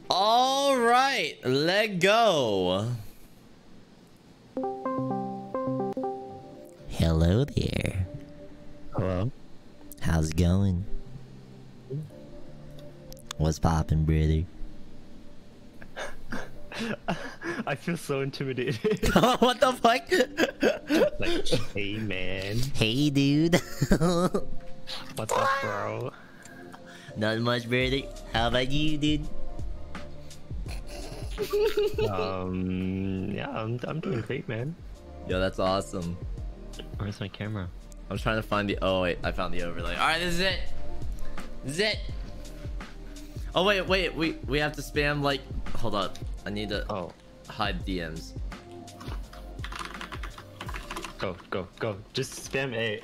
All right, let go. Hello there. Hello. How's it going? What's poppin', brother? I feel so intimidated. What the fuck? Like, hey man. Hey, dude. What's up, bro? Not much, brother. How about you, dude? Yeah, I'm doing great, man. Yo, that's awesome. Where's my camera? I'm trying to find the... Oh, wait. I found the overlay. All right, this is it. This is it. Oh, wait. We have to spam, like... Hold up. I need to hide DMs. Go. Just spam A.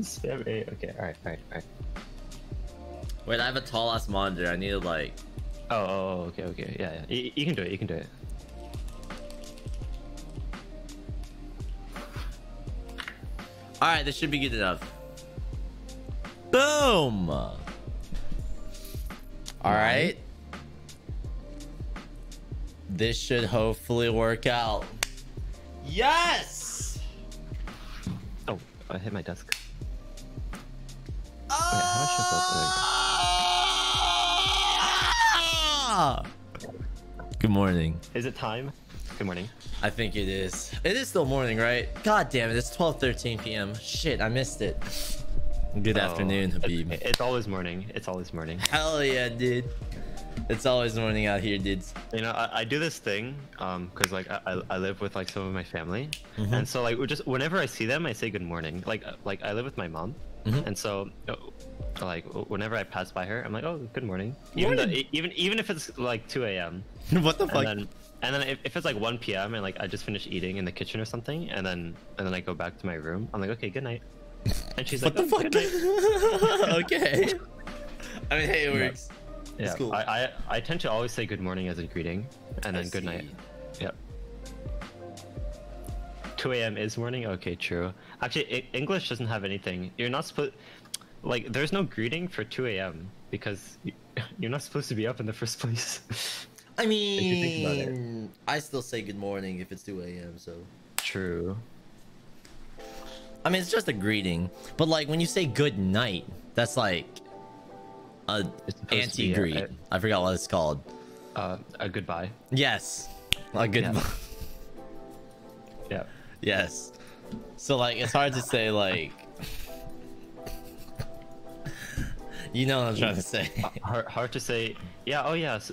Spam A. Okay, alright. Wait, I have a tall-ass monitor. I need to, like... Oh, okay. Yeah. You can do it. Alright, this should be good enough. Boom! Alright. This should hopefully work out. Yes! Oh, I hit my desk. Good morning. Is it time? Good morning. I think it is. It is still morning, right? God damn it, it's 12:13 p.m. Shit, I missed it. Good afternoon, Habib. It's always morning. Hell yeah, dude. It's always morning out here, dudes. You know, I do this thing, cause like I live with like some of my family, and so like whenever I see them, I say good morning. Like I live with my mom, and so like whenever I pass by her, I'm like, oh, good morning. Even if it's like 2 a.m. What the fuck? And then if it's like 1 p.m. and like I just finished eating in the kitchen or something, and then I go back to my room, I'm like, okay, good night. And she's like, what the fuck? Good night. Okay. I mean, hey, it works. Yeah, it's cool. I tend to always say good morning as a greeting, and then good night. Yep. 2 a.m. is morning? Okay, true. Actually, English doesn't have anything. You're not supposed... Like, there's no greeting for 2 a.m. because you're not supposed to be up in the first place. I mean, I still say good morning if it's 2 a.m. So true. I mean, it's just a greeting, but like when you say good night, that's like a anti-greet. I forgot what it's called. A goodbye. Yes, a goodbye. Yeah. Yes. So like, it's hard to say like. You know what I'm trying to say. Hard to say. Yeah. Oh yeah. So,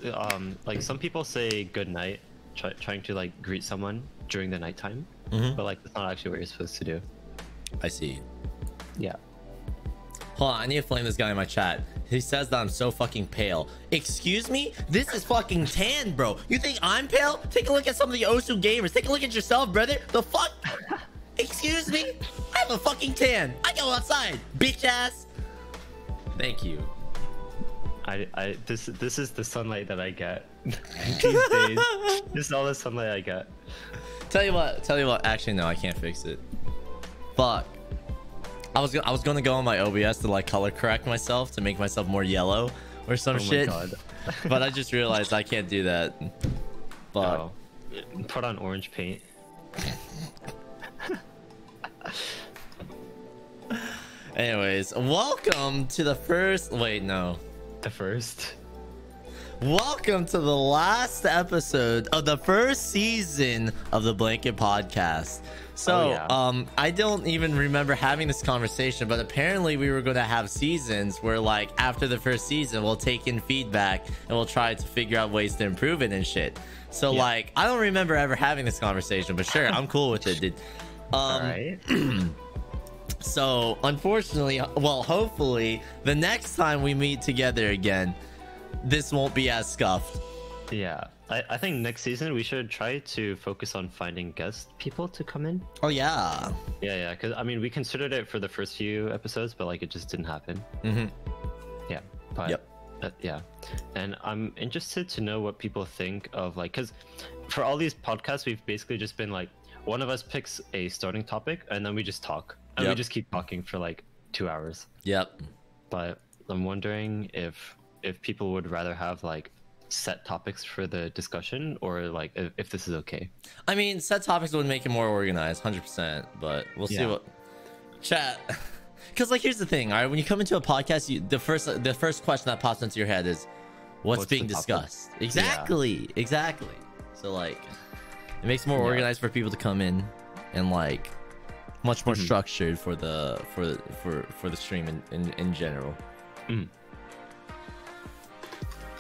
like some people say good night, trying to like greet someone during the nighttime, but like that's not actually what you're supposed to do. I see. Yeah. Hold on, I need to flame this guy in my chat. He says that I'm so fucking pale. Excuse me? This is fucking tan, bro. You think I'm pale? Take a look at some of the Osu gamers. Take a look at yourself, brother. The fuck? Excuse me? I have a fucking tan. I go outside, bitch ass. Thank you. This is the sunlight that I get these days. This is all the sunlight I get. Tell you what. Actually, no, I can't fix it. Fuck. I was gonna go on my OBS to like color correct myself to make myself more yellow or some shit. God. But I just realized I can't do that. But put on orange paint. Anyways, welcome to the first... Wait, no. The first. Welcome to the last episode of the first season of the Blanket Podcast. So, I don't even remember having this conversation, but apparently we were going to have seasons where, like, after the first season, we'll take in feedback and we'll try to figure out ways to improve it and shit. So, like, I don't remember ever having this conversation, but sure, I'm cool with it, dude. All right. So, unfortunately, well, hopefully, the next time we meet together again, this won't be as scuffed. Yeah. I think next season we should try to focus on finding guest people to come in. Oh, yeah. Yeah, because, I mean, we considered it for the first few episodes, but, like, it just didn't happen. Yeah, but... yeah, and I'm interested to know what people think of, like, because for all these podcasts, we've basically just been, like, one of us picks a starting topic, and then we just talk. And we just keep talking for, like, 2 hours. Yep. But I'm wondering if if people would rather have like set topics for the discussion, or like if this is okay. I mean, set topics would make it more organized, 100%. But we'll see what chat. Because like, here's the thing, all right? When you come into a podcast, the first question that pops into your head is, what's being discussed? Exactly. So like, it makes it more organized for people to come in, and like much more structured for the stream in general.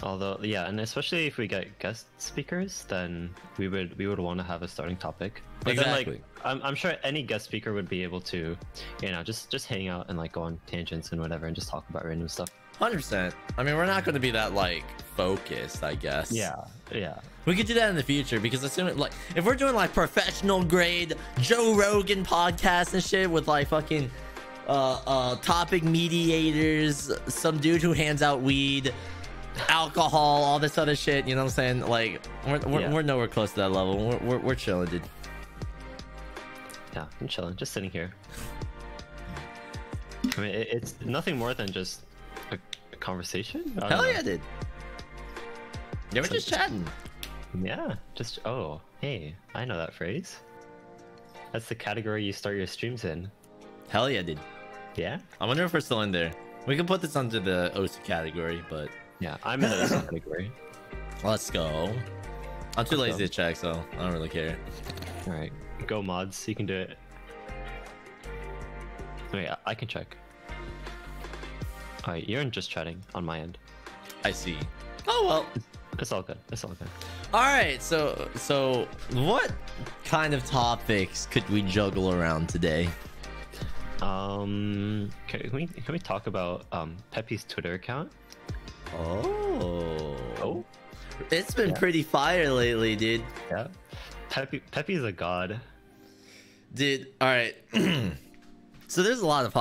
Although, yeah, and especially if we get guest speakers, then we would want to have a starting topic. But then, like, I'm sure any guest speaker would be able to, you know, just hang out and like go on tangents and whatever, and just talk about random stuff. 100%. I mean, we're not going to be that like focused, I guess. Yeah. We could do that in the future, because assuming like if we're doing like professional grade Joe Rogan podcast and shit with like fucking topic mediators, some dude who hands out weed, alcohol, all this other shit, you know what I'm saying? Like we're nowhere close to that level. We're chilling, dude. Yeah, I'm chilling, just sitting here. I mean, it's nothing more than just a conversation. Hell yeah, dude. Yeah, we're just chatting. Yeah, just hey, I know that phrase. That's the category you start your streams in. Hell yeah, dude. Yeah, I wonder if we're still in there. We can put this under the OC category, but yeah, I'm in the OC category. Let's go. I'm too lazy to check, so I don't really care. All right, go mods. You can do it. Wait, I can check. All right, you're in just chatting on my end. I see. Oh well. It's all good. All right, so what kind of topics could we juggle around today? Can we talk about Pepe's Twitter account? Oh, it's been pretty fire lately, dude. Yeah, Pepe's a god, dude. All right, so there's a lot of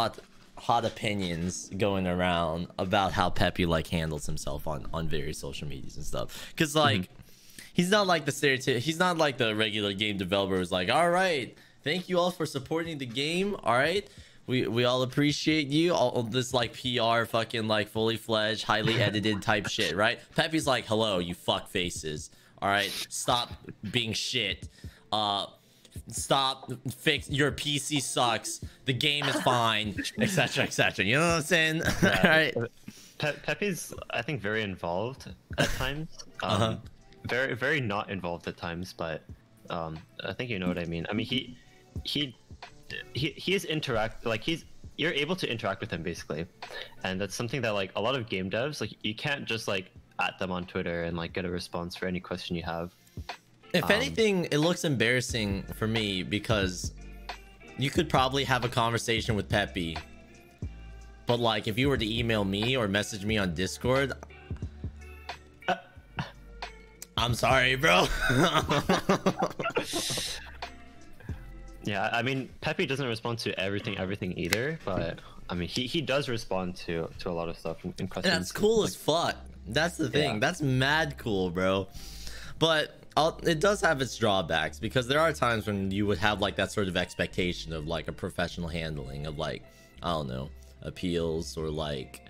hot opinions going around about how Pepe like handles himself on various social medias and stuff, because like he's not like the stereotype, he's not like the regular game developer who's like, all right, thank you all for supporting the game, all right, we all appreciate you, all this like PR fucking like fully fledged highly edited type shit, right? Pepe's like, hello you fuck faces, all right, stop being shit, stop, fix your PC sucks, the game is fine, etc, you know what I'm saying? Yeah. All right, Pepe's, I think, very involved at times, very very not involved at times, but I think you know what I mean. I mean, he is you're able to interact with him basically, and that's something that like a lot of game devs, like, you can't just like at them on Twitter and like get a response for any question you have. If anything, it looks embarrassing for me, because you could probably have a conversation with Pepe, but like if you were to email me or message me on Discord, I'm sorry, bro. Yeah, I mean, Pepe doesn't respond to everything either, but I mean, he does respond to a lot of stuff in questions. That's cool as fuck. That's the thing. That's mad cool, bro. But it does have its drawbacks, because there are times when you would have like that sort of expectation of like a professional handling of like, I don't know, appeals or like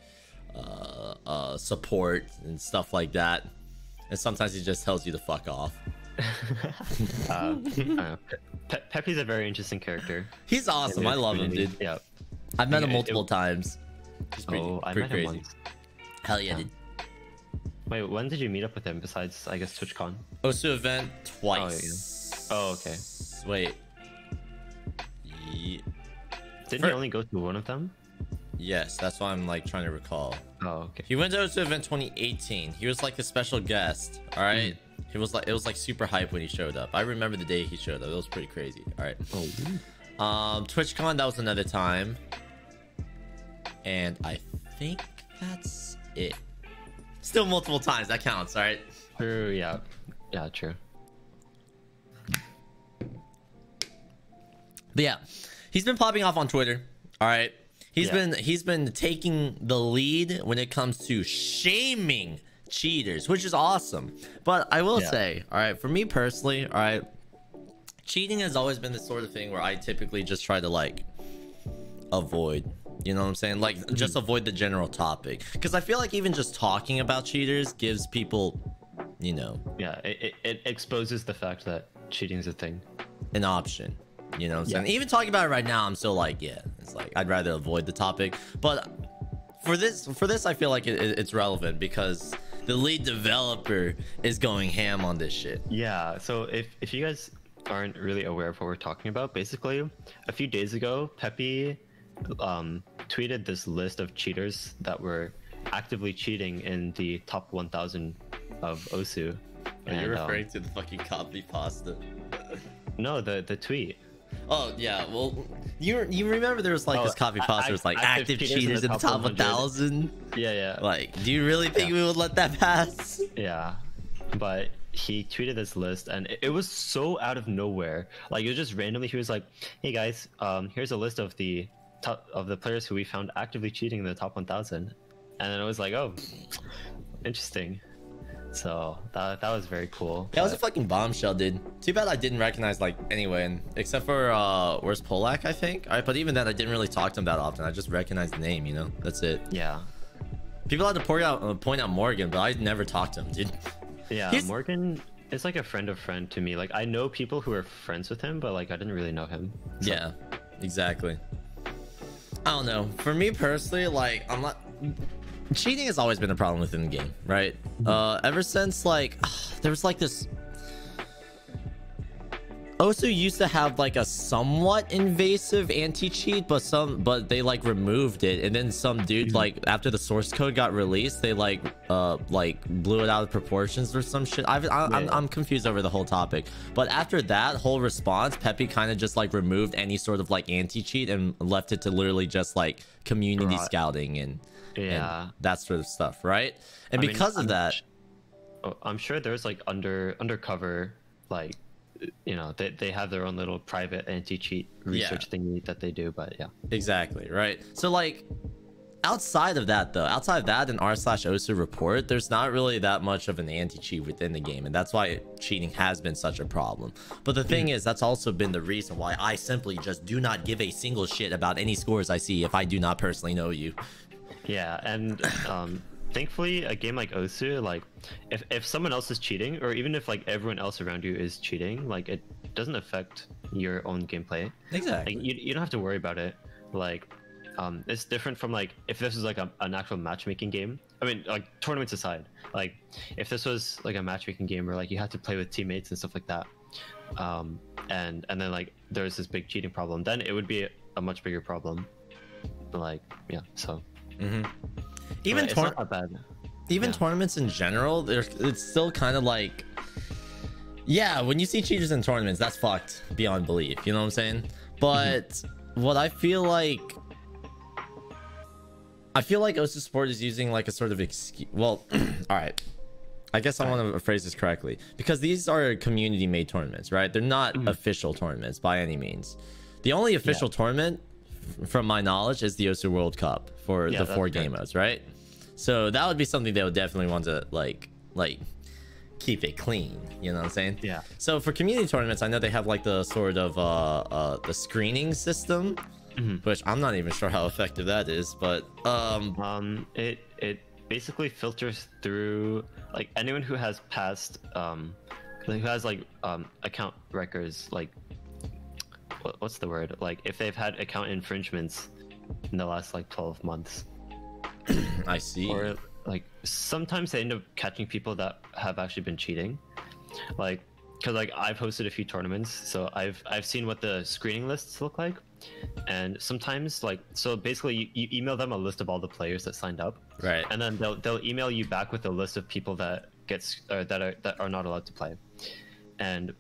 support and stuff like that, and sometimes he just tells you to fuck off. Pepe's a very interesting character. He's awesome. I love him, dude. Yeah, I've met him multiple times. He's pretty I met crazy. him once. Hell yeah, dude. Wait, when did you meet up with him besides, I guess, TwitchCon? OSU event twice. Oh, okay. Wait. Didn't he only go to one of them? Yes, that's why I'm like trying to recall. Oh, okay. He went to OSU event 2018. He was like a special guest. All right. It was like super hype when he showed up. I remember the day he showed up. It was pretty crazy. All right. TwitchCon, that was another time. And I think that's it. Still multiple times. That counts, all right? True, yeah. Yeah, true. But yeah, he's been popping off on Twitter. All right. He's been taking the lead when it comes to shaming cheaters, which is awesome. But I will say, all right, for me personally, all right, cheating has always been the sort of thing where I typically just try to like avoid. You know what I'm saying? Like, just avoid the general topic, because I feel like even just talking about cheaters gives people, you know, yeah, it exposes the fact that cheating is a thing, an option. You know what I'm saying? Even talking about it right now, I'm still like, yeah, it's like I'd rather avoid the topic. But for this, I feel like it's relevant because the lead developer is going ham on this shit. Yeah. So if you guys aren't really aware of what we're talking about, basically, a few days ago, Peppy tweeted this list of cheaters that were actively cheating in the top 1,000 of Osu. Are you referring to the fucking copy pasta? No, the tweet. Oh yeah, well, you remember there was like this copy pasta was like active cheaters in the top 1,000. Yeah. Like, do you really think we would let that pass? Yeah, but he tweeted this list, and it was so out of nowhere. Like, it was just randomly. He was like, "Hey guys, here's a list of the players who we found actively cheating in the top 1,000," and then I was like, "Oh, interesting." So that was very cool. That was a fucking bombshell, dude. Too bad I didn't recognize like anyone except for where's Polak, I think. All right, but even then I didn't really talk to him that often. I just recognized the name, you know. That's it. Yeah. People had to point out Morgan, but I never talked to him, dude. Yeah, Morgan is like a friend of friend to me. Like, I know people who are friends with him, but like I didn't really know him. So. Yeah, exactly. I don't know. For me personally, like, I'm not. Cheating has always been a problem within the game, right? Ever since like there was like this Osu used to have like a somewhat invasive anti-cheat, but they like removed it, and then some dude like after the source code got released, they like blew it out of proportions or some shit. I'm confused over the whole topic, but after that whole response, Peppy kind of just like removed any sort of like anti-cheat and left it to literally just like community scouting and that sort of stuff, right? And because of that, I'm sure there's like undercover, like, you know, they have their own little private anti-cheat research thingy that they do, but yeah, exactly, right? So like outside of that in r/osu report, there's not really that much of an anti-cheat within the game, and that's why cheating has been such a problem. But the thing is, that's also been the reason why I simply just do not give a single shit about any scores I see if I do not personally know you. Yeah, and thankfully a game like Osu, like if someone else is cheating, or even if like everyone else around you is cheating, like it doesn't affect your own gameplay. Exactly. Like, you don't have to worry about it. Like it's different from like if this was like an actual matchmaking game. I mean, like, tournaments aside, like if this was like a matchmaking game where like you had to play with teammates and stuff like that, and then like there's this big cheating problem, then it would be a much bigger problem. But like, yeah, so even it's not that bad. Even tournaments in general, it's still kind of like, yeah, when you see cheaters in tournaments, that's fucked beyond belief, you know what I'm saying? But what I feel like Osu Sport is using like a sort of excuse. Well, all right, I guess I want to phrase this correctly, because these are community made tournaments, right? They're not official tournaments by any means. The only official tournament from my knowledge is the Osu World Cup for the 4 game modes, right? So that would be something they would definitely want to like keep it clean, you know what I'm saying? Yeah. So for community tournaments, I know they have like the sort of the screening system, which I'm not even sure how effective that is, but it basically filters through like anyone who has passed who has like account records, like what's the word, like if they've had account infringements in the last like 12 months. I see. Or like sometimes they end up catching people that have actually been cheating, like because like I've hosted a few tournaments, so I've seen what the screening lists look like. And sometimes, like, so basically you email them a list of all the players that signed up, right? And then they'll email you back with a list of people that that are not allowed to play. And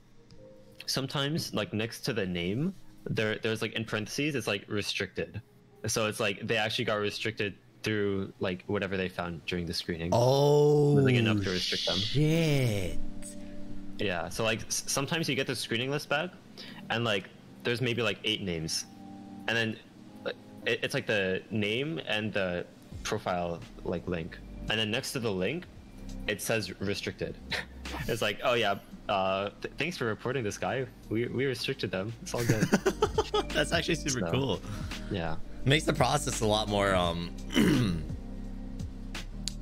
sometimes, like, next to the name, there's like in parentheses, it's like restricted. So it's like they actually got restricted through like whatever they found during the screening. Oh, like enough to restrict them. Shit. Yeah, so like sometimes you get the screening list back, and like there's maybe like 8 names, and then it's like the name and the profile like link, and then next to the link it says restricted. It's like, oh yeah, thanks for reporting this guy. We restricted them. It's all good. That's actually super cool. Yeah. makes the process a lot more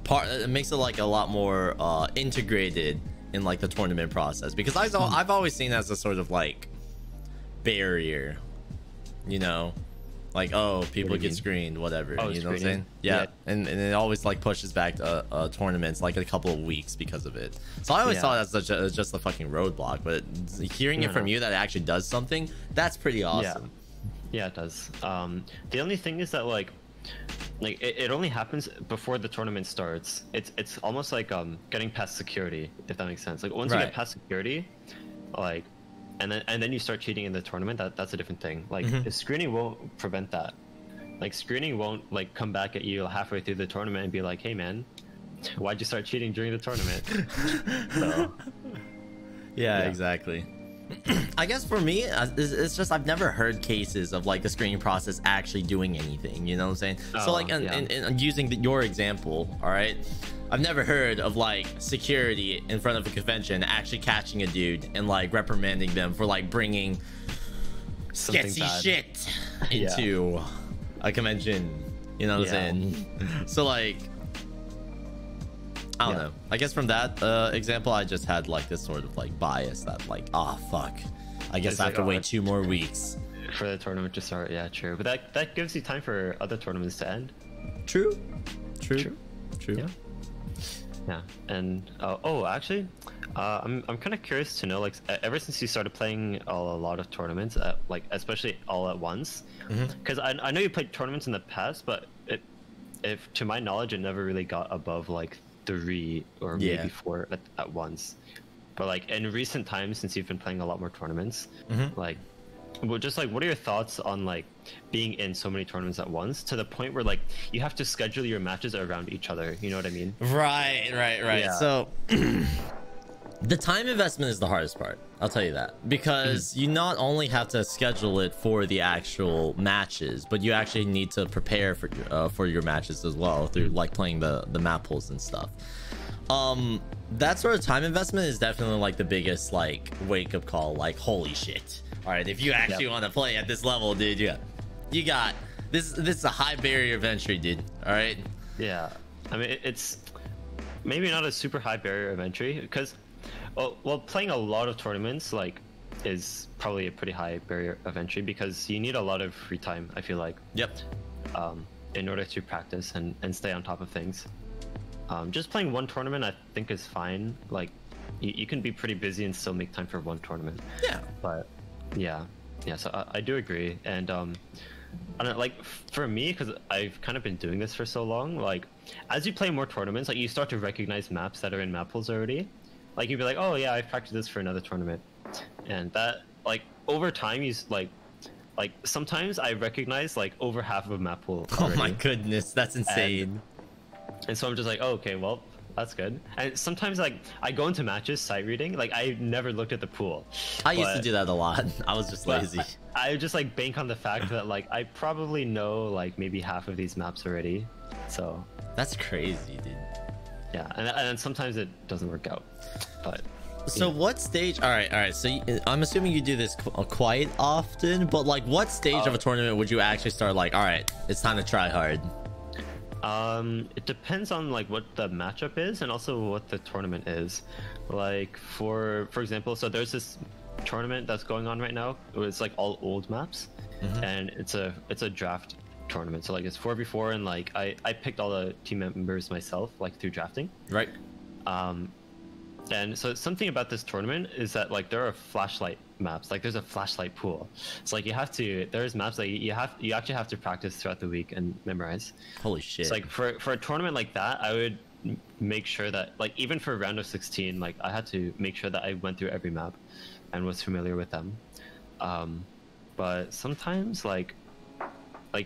it makes it like a lot more integrated in like the tournament process, because I've always seen it as a sort of like barrier, you know, like, oh, people get screened, whatever, you know what I'm saying? Yeah. And it always like pushes back tournaments like a couple of weeks because of it. So I always saw it as just a fucking roadblock, but hearing it from you that it actually does something, that's pretty awesome. Yeah, it does. The only thing is that like it only happens before the tournament starts. It's almost like getting past security, if that makes sense. Like once you get past security, like and then you start cheating in the tournament, that's a different thing. Like screening won't prevent that. Like screening won't like come back at you halfway through the tournament and be like, hey man, why'd you start cheating during the tournament? So, yeah, exactly. I guess for me, it's just I've never heard cases of like the screening process actually doing anything, you know what I'm saying? So like and using your example, all right, I've never heard of like security in front of a convention actually catching a dude and like reprimanding them for like bringing sketchy shit into a convention, you know what I'm saying? So like I don't know. I guess from that example, I just had like this sort of like bias that like, oh fuck, I guess I have to wait 2 more weeks for the tournament to start. Yeah, true. But that gives you time for other tournaments to end. True. Yeah. And actually, I'm kind of curious to know, like, ever since you started playing a lot of tournaments, like especially all at once, because I know you played tournaments in the past, but if to my knowledge, it never really got above like 3 or maybe 4 at once. But like in recent times, since you've been playing a lot more tournaments, like, well, just like, what are your thoughts on like being in so many tournaments at once to the point where like you have to schedule your matches around each other? You know what I mean? Right. Yeah. So the time investment is the hardest part, I'll tell you that, because you not only have to schedule it for the actual matches, but you actually need to prepare for your matches as well through like playing the map pools and stuff. That sort of time investment is definitely like the biggest like wake up call, like, holy shit, all right, if you actually want to play at this level, dude, you got this is a high barrier of entry, dude. All right. Yeah, I mean, it's maybe not a super high barrier of entry, because well, playing a lot of tournaments like is probably a pretty high barrier of entry, because you need a lot of free time, I feel like. In order to practice and stay on top of things. Just playing one tournament, I think, is fine. Like you can be pretty busy and still make time for one tournament. But so I do agree. And I don't know, like for me, because I've kind of been doing this for so long, like as you play more tournaments, like you start to recognize maps that are in map pools already. Like you'd be like, oh yeah, I've practiced this for another tournament, and that like over time you like sometimes I recognize like over half of a map pool already. Oh my goodness, that's insane. And so I'm just like, oh, okay, well, that's good. And sometimes like I go into matches sight reading, like I never looked at the pool. I used to do that a lot. I was just lazy. I just like bank on the fact that like I probably know like maybe half of these maps already. So that's crazy, dude. Yeah, and sometimes it doesn't work out. But so what stage? All right. So I'm assuming you do this quite often, but like what stage of a tournament would you actually start like, all right, it's time to try hard? It depends on like what the matchup is and also what the tournament is. Like for example, so there's this tournament that's going on right now. It's like all old maps, and it's a draft tournament. So like it's 4v4, and like I picked all the team members myself, like through drafting. Right. And so something about this tournament is that like there are flashlight maps. Like there's a flashlight pool. It's like there's maps that you actually have to practice throughout the week and memorize. Holy shit. So like for a tournament like that, I would make sure that like even for round of 16, like I had to make sure that I went through every map and was familiar with them. But sometimes like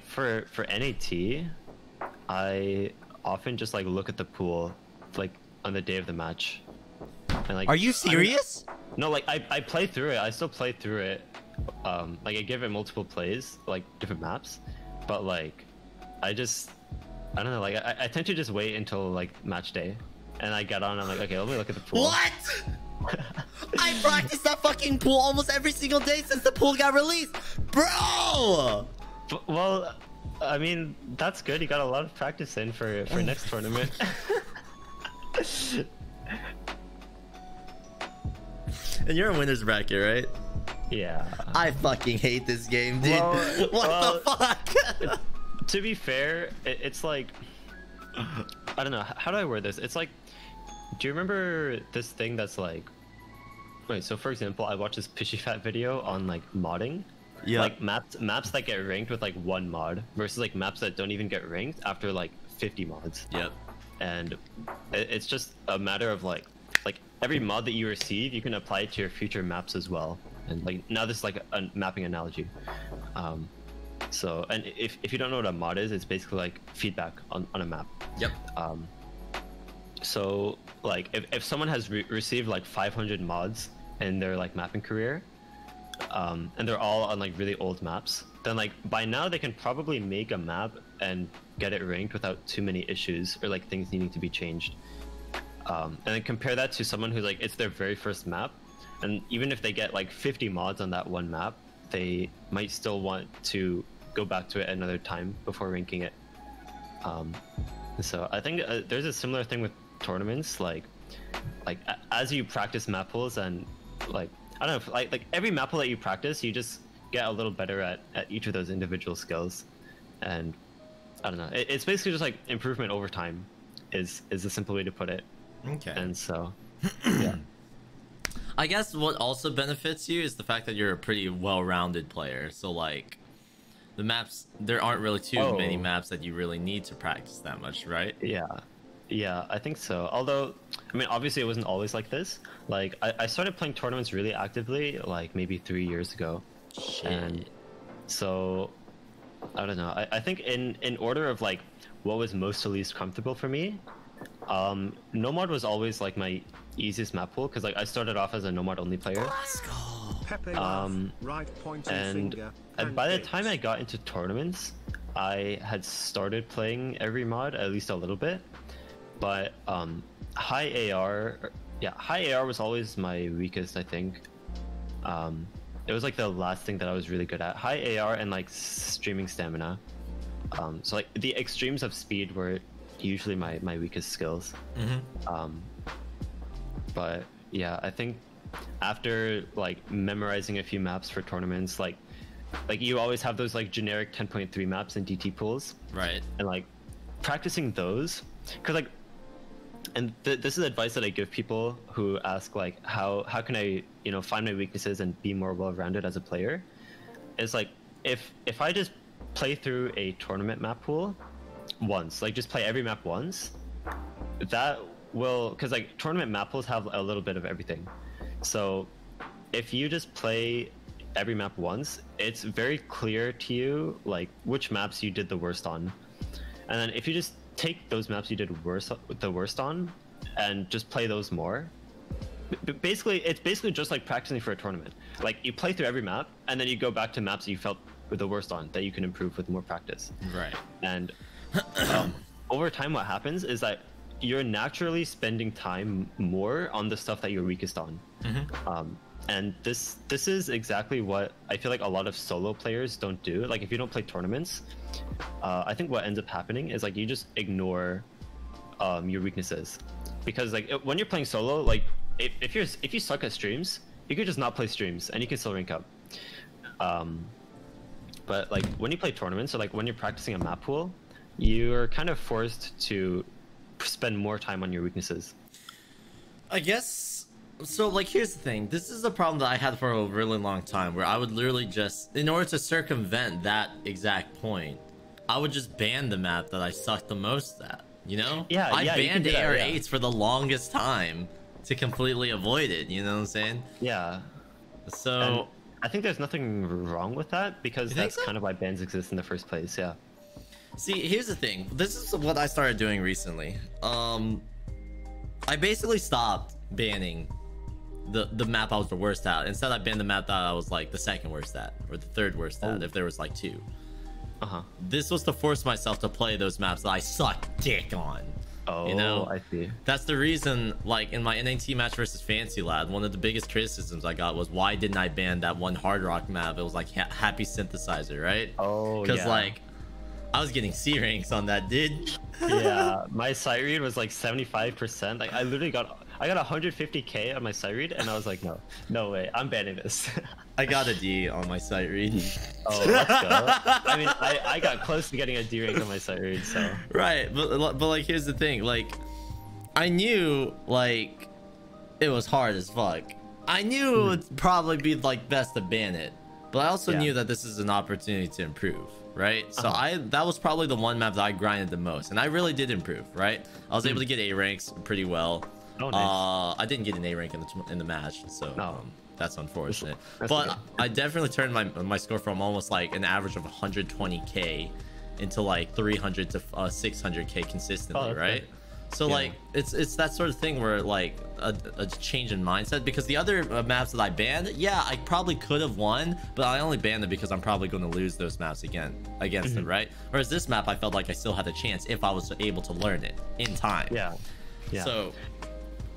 for NAT, I often just like look at the pool like on the day of the match. And, like, are you serious? No, like I play through it. I still play through it. Like I give it multiple plays, like different maps. But like I don't know. Like I tend to just wait until like match day, and I get on. And I'm like, okay, let me look at the pool. What? I practiced that fucking pool almost every single day since the pool got released, bro. Well, I mean, that's good. You got a lot of practice in for next tournament. And you're in winner's bracket, right? Yeah. I fucking hate this game, dude. What the fuck? To be fair, it's like, I don't know. How do I word this? It's like, do you remember this thing that's like, wait, so for example, I watched this Pishy Fat video on like modding. Yeah. Like maps that get ranked with like 1 mod versus like maps that don't even get ranked after like 50 mods. Yep. And it's just a matter of like every mod that you receive, you can apply it to your future maps as well. And like now this is like a mapping analogy. So, and if you don't know what a mod is, it's basically like feedback on a map. Yep. So like if someone has received like 500 mods in their like mapping career, and they're all on like really old maps, then like by now they can probably make a map and get it ranked without too many issues or like things needing to be changed. And then compare that to someone who's like, it's their very first map, and even if they get like 50 mods on that one map, they might still want to go back to it another time before ranking it. So I think there's a similar thing with tournaments, like as you practice map pools, and like I don't know, like every map pool that you practice, you just get a little better at each of those individual skills. And I don't know, it's basically just like improvement over time is the simple way to put it. Okay. And so yeah, I guess what also benefits you is the fact that you're a pretty well-rounded player. So like the maps, there aren't really too many maps that you really need to practice that much, right? Yeah, I think so. Although, I mean, obviously it wasn't always like this. Like I started playing tournaments really actively like maybe 3 years ago. Shit. And so I don't know, I think in order of like what was most to least comfortable for me, Nomad was always like my easiest map pool, because like I started off as a Nomad only player. Let's go. And by the time I got into tournaments, I had started playing every mod at least a little bit. But high AR was always my weakest, I think. It was like the last thing that I was really good at. High AR and like streaming stamina. So like the extremes of speed were usually my weakest skills. But yeah, I think after like memorizing a few maps for tournaments, like you always have those like generic 10.3 maps in DT pools, right? And like practicing those, because like, and this is advice that I give people who ask like how can I find my weaknesses and be more well-rounded as a player. It's like if I just play through a tournament map pool once, like just play every map once, that will, because like tournament map pools have a little bit of everything. So if you just play every map once, it's very clear to you like which maps you did the worst on. And then if you just take those maps you did the worst on and just play those more, it's basically just like practicing for a tournament. Like you play through every map and then you go back to maps that you felt the worst on that you can improve with more practice. Right. And over time what happens is that you're naturally spending time more on the stuff that you're weakest on. And this is exactly what I feel like a lot of solo players don't do. Like if you don't play tournaments, I think what ends up happening is like you just ignore your weaknesses, because like when you're playing solo, like if you suck at streams, you could just not play streams and you can still rank up. But like when you play tournaments, or like when you're practicing a map pool, you're kind of forced to spend more time on your weaknesses. I guess so. Like here's the thing, this is a problem that I had for a really long time, where I would literally just, in order to circumvent that exact point, I would just ban the map that I sucked the most at, I banned AR8s for the longest time to completely avoid it, you know what I'm saying? Yeah. So and I think there's nothing wrong with that, because that's kind of why bans exist in the first place. Yeah. See, here's the thing. This is what I started doing recently. I basically stopped banning the map I was the worst at. Instead, I banned the map that I was like the second worst at, or the third worst at, if there was like 2. This was to force myself to play those maps that I suck dick on. I see. That's the reason, like in my NAT match versus Fancy Lad, one of the biggest criticisms I got was, why didn't I ban that one Hard Rock map? It was like Happy Synthesizer, right? Because like I was getting C ranks on that, dude. Yeah, my sight read was like 75%. Like I literally got 150k on my sight read, and I was like, no way, I'm banning this. I got a D on my sight read. Oh, let's go. I mean, I got close to getting a D rank on my sight read, so. Right, but like here's the thing, like I knew like it was hard as fuck. I knew it would probably be like best to ban it, but I also knew that this is an opportunity to improve, right? So that was probably the one map that I grinded the most, and I really did improve, right? I was able to get A ranks pretty well. Oh, nice. I didn't get an A rank in the match, so that's unfortunate. That's but okay. I definitely turned my score from almost like an average of 120k into like 300 to 600k consistently, right? Good. So like it's that sort of thing where like a change in mindset, because the other maps that I banned, yeah, I probably could have won, but I only banned them because I'm probably going to lose those maps against them, right? Whereas this map, I felt like I still had a chance if I was able to learn it in time. Yeah. So,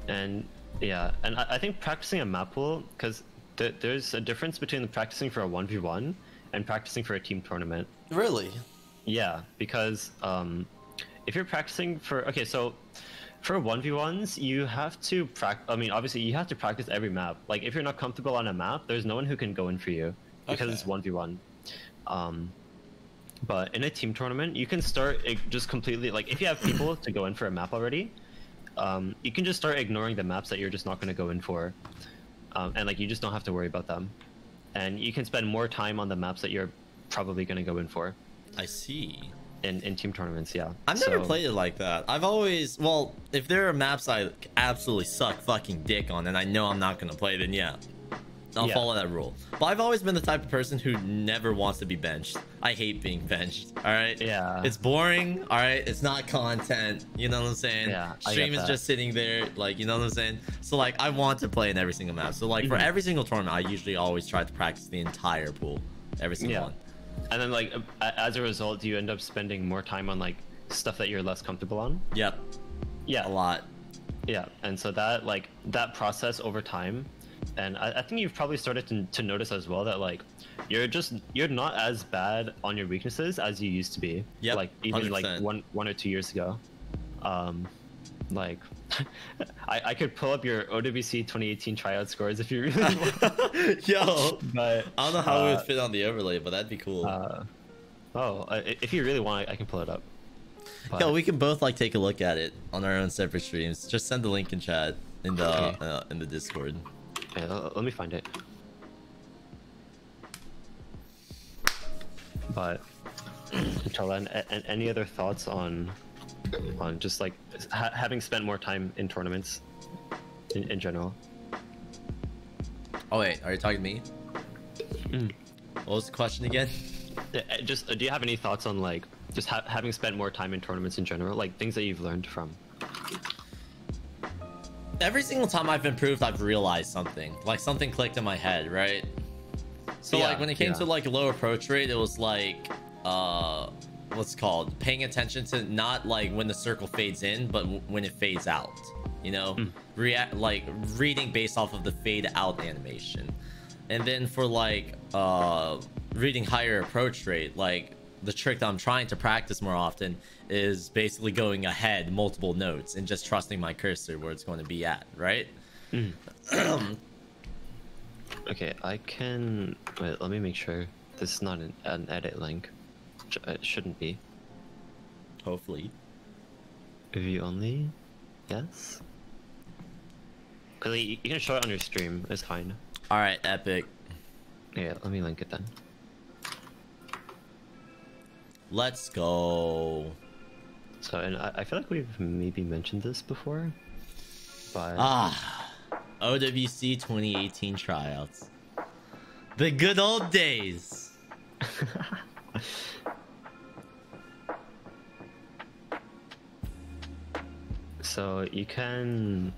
and I think practicing a map pool, because there's a difference between practicing for a 1v1 and practicing for a team tournament. Really? Yeah, because if you're practicing for so for 1v1s, you have to practice. I mean, obviously you have to practice every map. Like if you're not comfortable on a map, there's no one who can go in for you because it's 1v1. But in a team tournament, you can start just completely, like if you have people to go in for a map already, you can just start ignoring the maps that you're just not going to go in for, and like you just don't have to worry about them, and you can spend more time on the maps that you're probably going to go in for. I see. In team tournaments, yeah. I've never played it like that. I've always, well, if there are maps I absolutely suck fucking dick on and I know I'm not gonna play, then yeah, I'll follow that rule. But I've always been the type of person who never wants to be benched. I hate being benched. All right. Yeah. It's boring. All right. It's not content. You know what I'm saying? Yeah. Stream is just sitting there, like, you know what I'm saying? So like, I want to play in every single map. So like for every single tournament, I usually always try to practice the entire pool, every single one. And then like as a result, do you end up spending more time on like stuff that you're less comfortable on? Yep. Yeah. A lot. Yeah. And so that like that process over time, and I think you've probably started to notice as well that like you're not as bad on your weaknesses as you used to be. Yeah. Like even 100%. like one or 2 years ago. Like I could pull up your OWC 2018 tryout scores if you really want. Yo, but I don't know how it would fit on the overlay, but that'd be cool. If you really want, I can pull it up. But... Yo, we can both like take a look at it on our own separate streams. Just send the link in chat in the Discord. Okay, let me find it. But until then, any other thoughts on just like having spent more time in tournaments in general? Oh wait, are you talking to me? What was the question again? Just do you have any thoughts on like just having spent more time in tournaments in general, like things that you've learned from? Every single time I've improved, I've realized something. Like something clicked in my head, right? So like when it came to like low approach rate, it was like what's it called, paying attention to not like when the circle fades in, but when it fades out, you know, like reading based off of the fade out animation. And then for like reading higher approach rate, like the trick that I'm trying to practice more often is basically going ahead multiple notes and just trusting my cursor where it's going to be at, right? Okay, I can wait, let me make sure this is not an edit link. It shouldn't be. Hopefully. View only? Yes? Cause you can show it on your stream, it's fine. Alright, epic. Yeah, let me link it then. Let's go. So, and I feel like we've maybe mentioned this before, but... OWC 2018 tryouts. The good old days. So you can,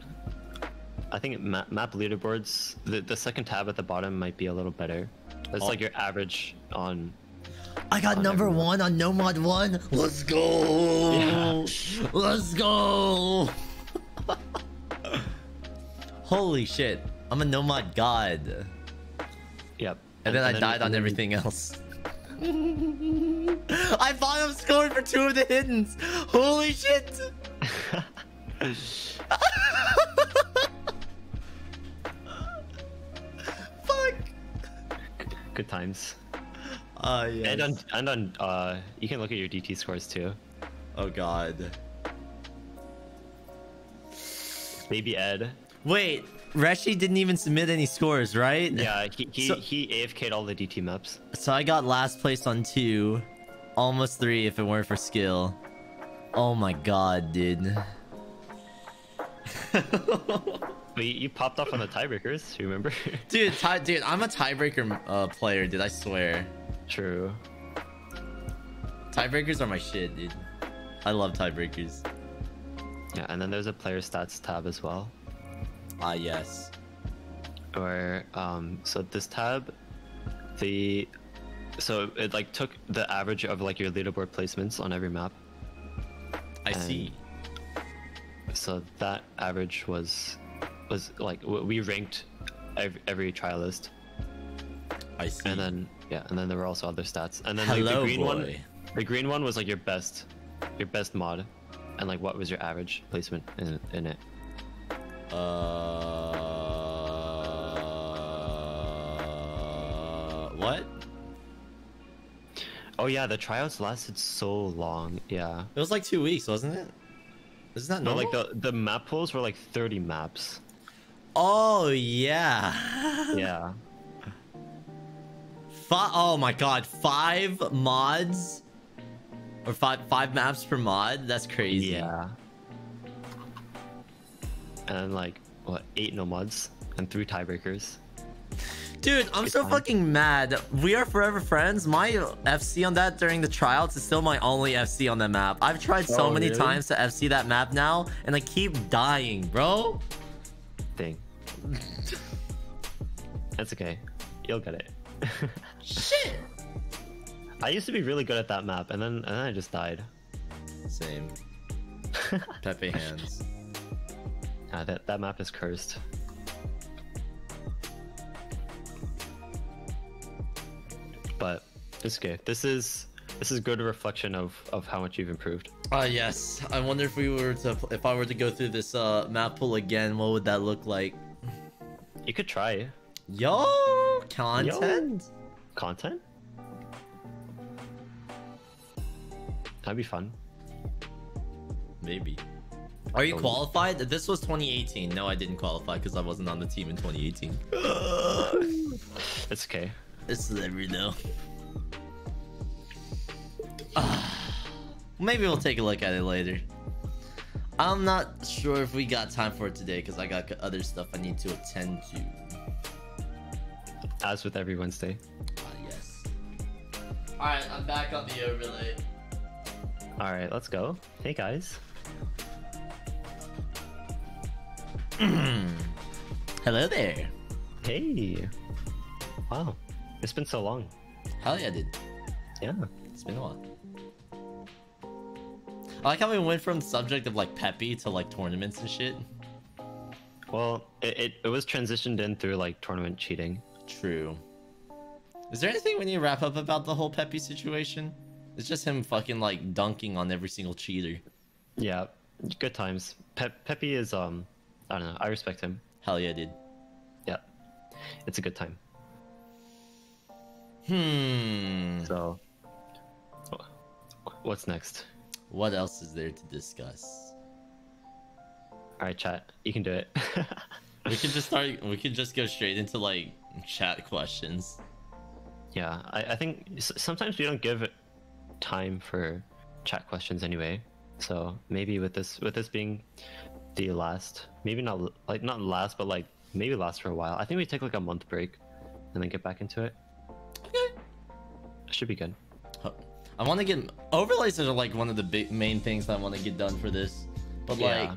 I think map leaderboards, the second tab at the bottom might be a little better. That's like your average on... I got number one on Nomad 1. Let's go. Yeah. Let's go. Holy shit. I'm a Nomad god. Yep. And then I died on everything else. I thought I was scoring for 2 of the hiddens. Holy shit. Fuck. Good times. Yes. And on you can look at your DT scores too. Oh god. Baby Ed. Wait, Reshi didn't even submit any scores, right? Yeah, he AFK'd all the DT maps. So I got last place on 2, almost 3 if it weren't for skill. Oh my god, dude. But you popped off on the tiebreakers, you remember? Dude, I'm a tiebreaker player, dude, I swear. True. Tiebreakers are my shit, dude. I love tiebreakers. Yeah, and then there's a player stats tab as well. Ah, yes. Where so this tab, so it like took the average of like your leaderboard placements on every map. I see. So that average was like we ranked every trialist. I see. And then and then there were also other stats. And then Hello, like, boy. the green one was like your best mod, and like what was your average placement in it? What? Oh yeah, the tryouts lasted so long. Yeah. It was like 2 weeks, wasn't it? Isn't that normal? No, like the map pools were like 30 maps. Oh yeah. Yeah. Oh my god, 5 mods? Or five maps per mod? That's crazy. Yeah. And like what, 8 no mods and 3 tiebreakers. Dude, I'm so fucking mad. We are forever friends. My FC on that during the tryouts is still my only FC on that map. I've tried so many times to FC that map now, and I keep dying, bro. Dang. That's okay. You'll get it. Shit. I used to be really good at that map, and then I just died. Same. Pepe hands. That map is cursed. But it's okay. This is good reflection of how much you've improved. Yes. I wonder if I were to go through this map pool again, what would that look like? You could try. Yo, content. Yo. Content? That'd be fun. Maybe. Are you qualified? This was 2018. No, I didn't qualify because I wasn't on the team in 2018. It's okay. It's never though. Maybe we'll take a look at it later. I'm not sure if we got time for it today because I got other stuff I need to attend to. As with every Wednesday. Yes. Alright, I'm back on the overlay. Alright, let's go. Hey guys. Hello there. Hey. Wow. It's been so long. Hell yeah, dude. Yeah. It's been a while. I like how we went from the subject of like Peppy to like tournaments and shit. Well, it was transitioned in through like tournament cheating. True. Is there anything we need to wrap up about the whole Peppy situation? It's just him fucking like dunking on every single cheater. Yeah, good times. Peppy is I don't know. I respect him. Hell yeah, dude. Yeah, it's a good time. So, what's next? What else is there to discuss? All right, chat. You can do it. We could just start. We could just go straight into like chat questions. Yeah, I think sometimes we don't give time for chat questions anyway. So maybe with this being the last, maybe not last, but like maybe last for a while. I think we take like a month break and then get back into it. Okay. Should be good. I want to get overlays are like one of the main things that I want to get done for this, but like,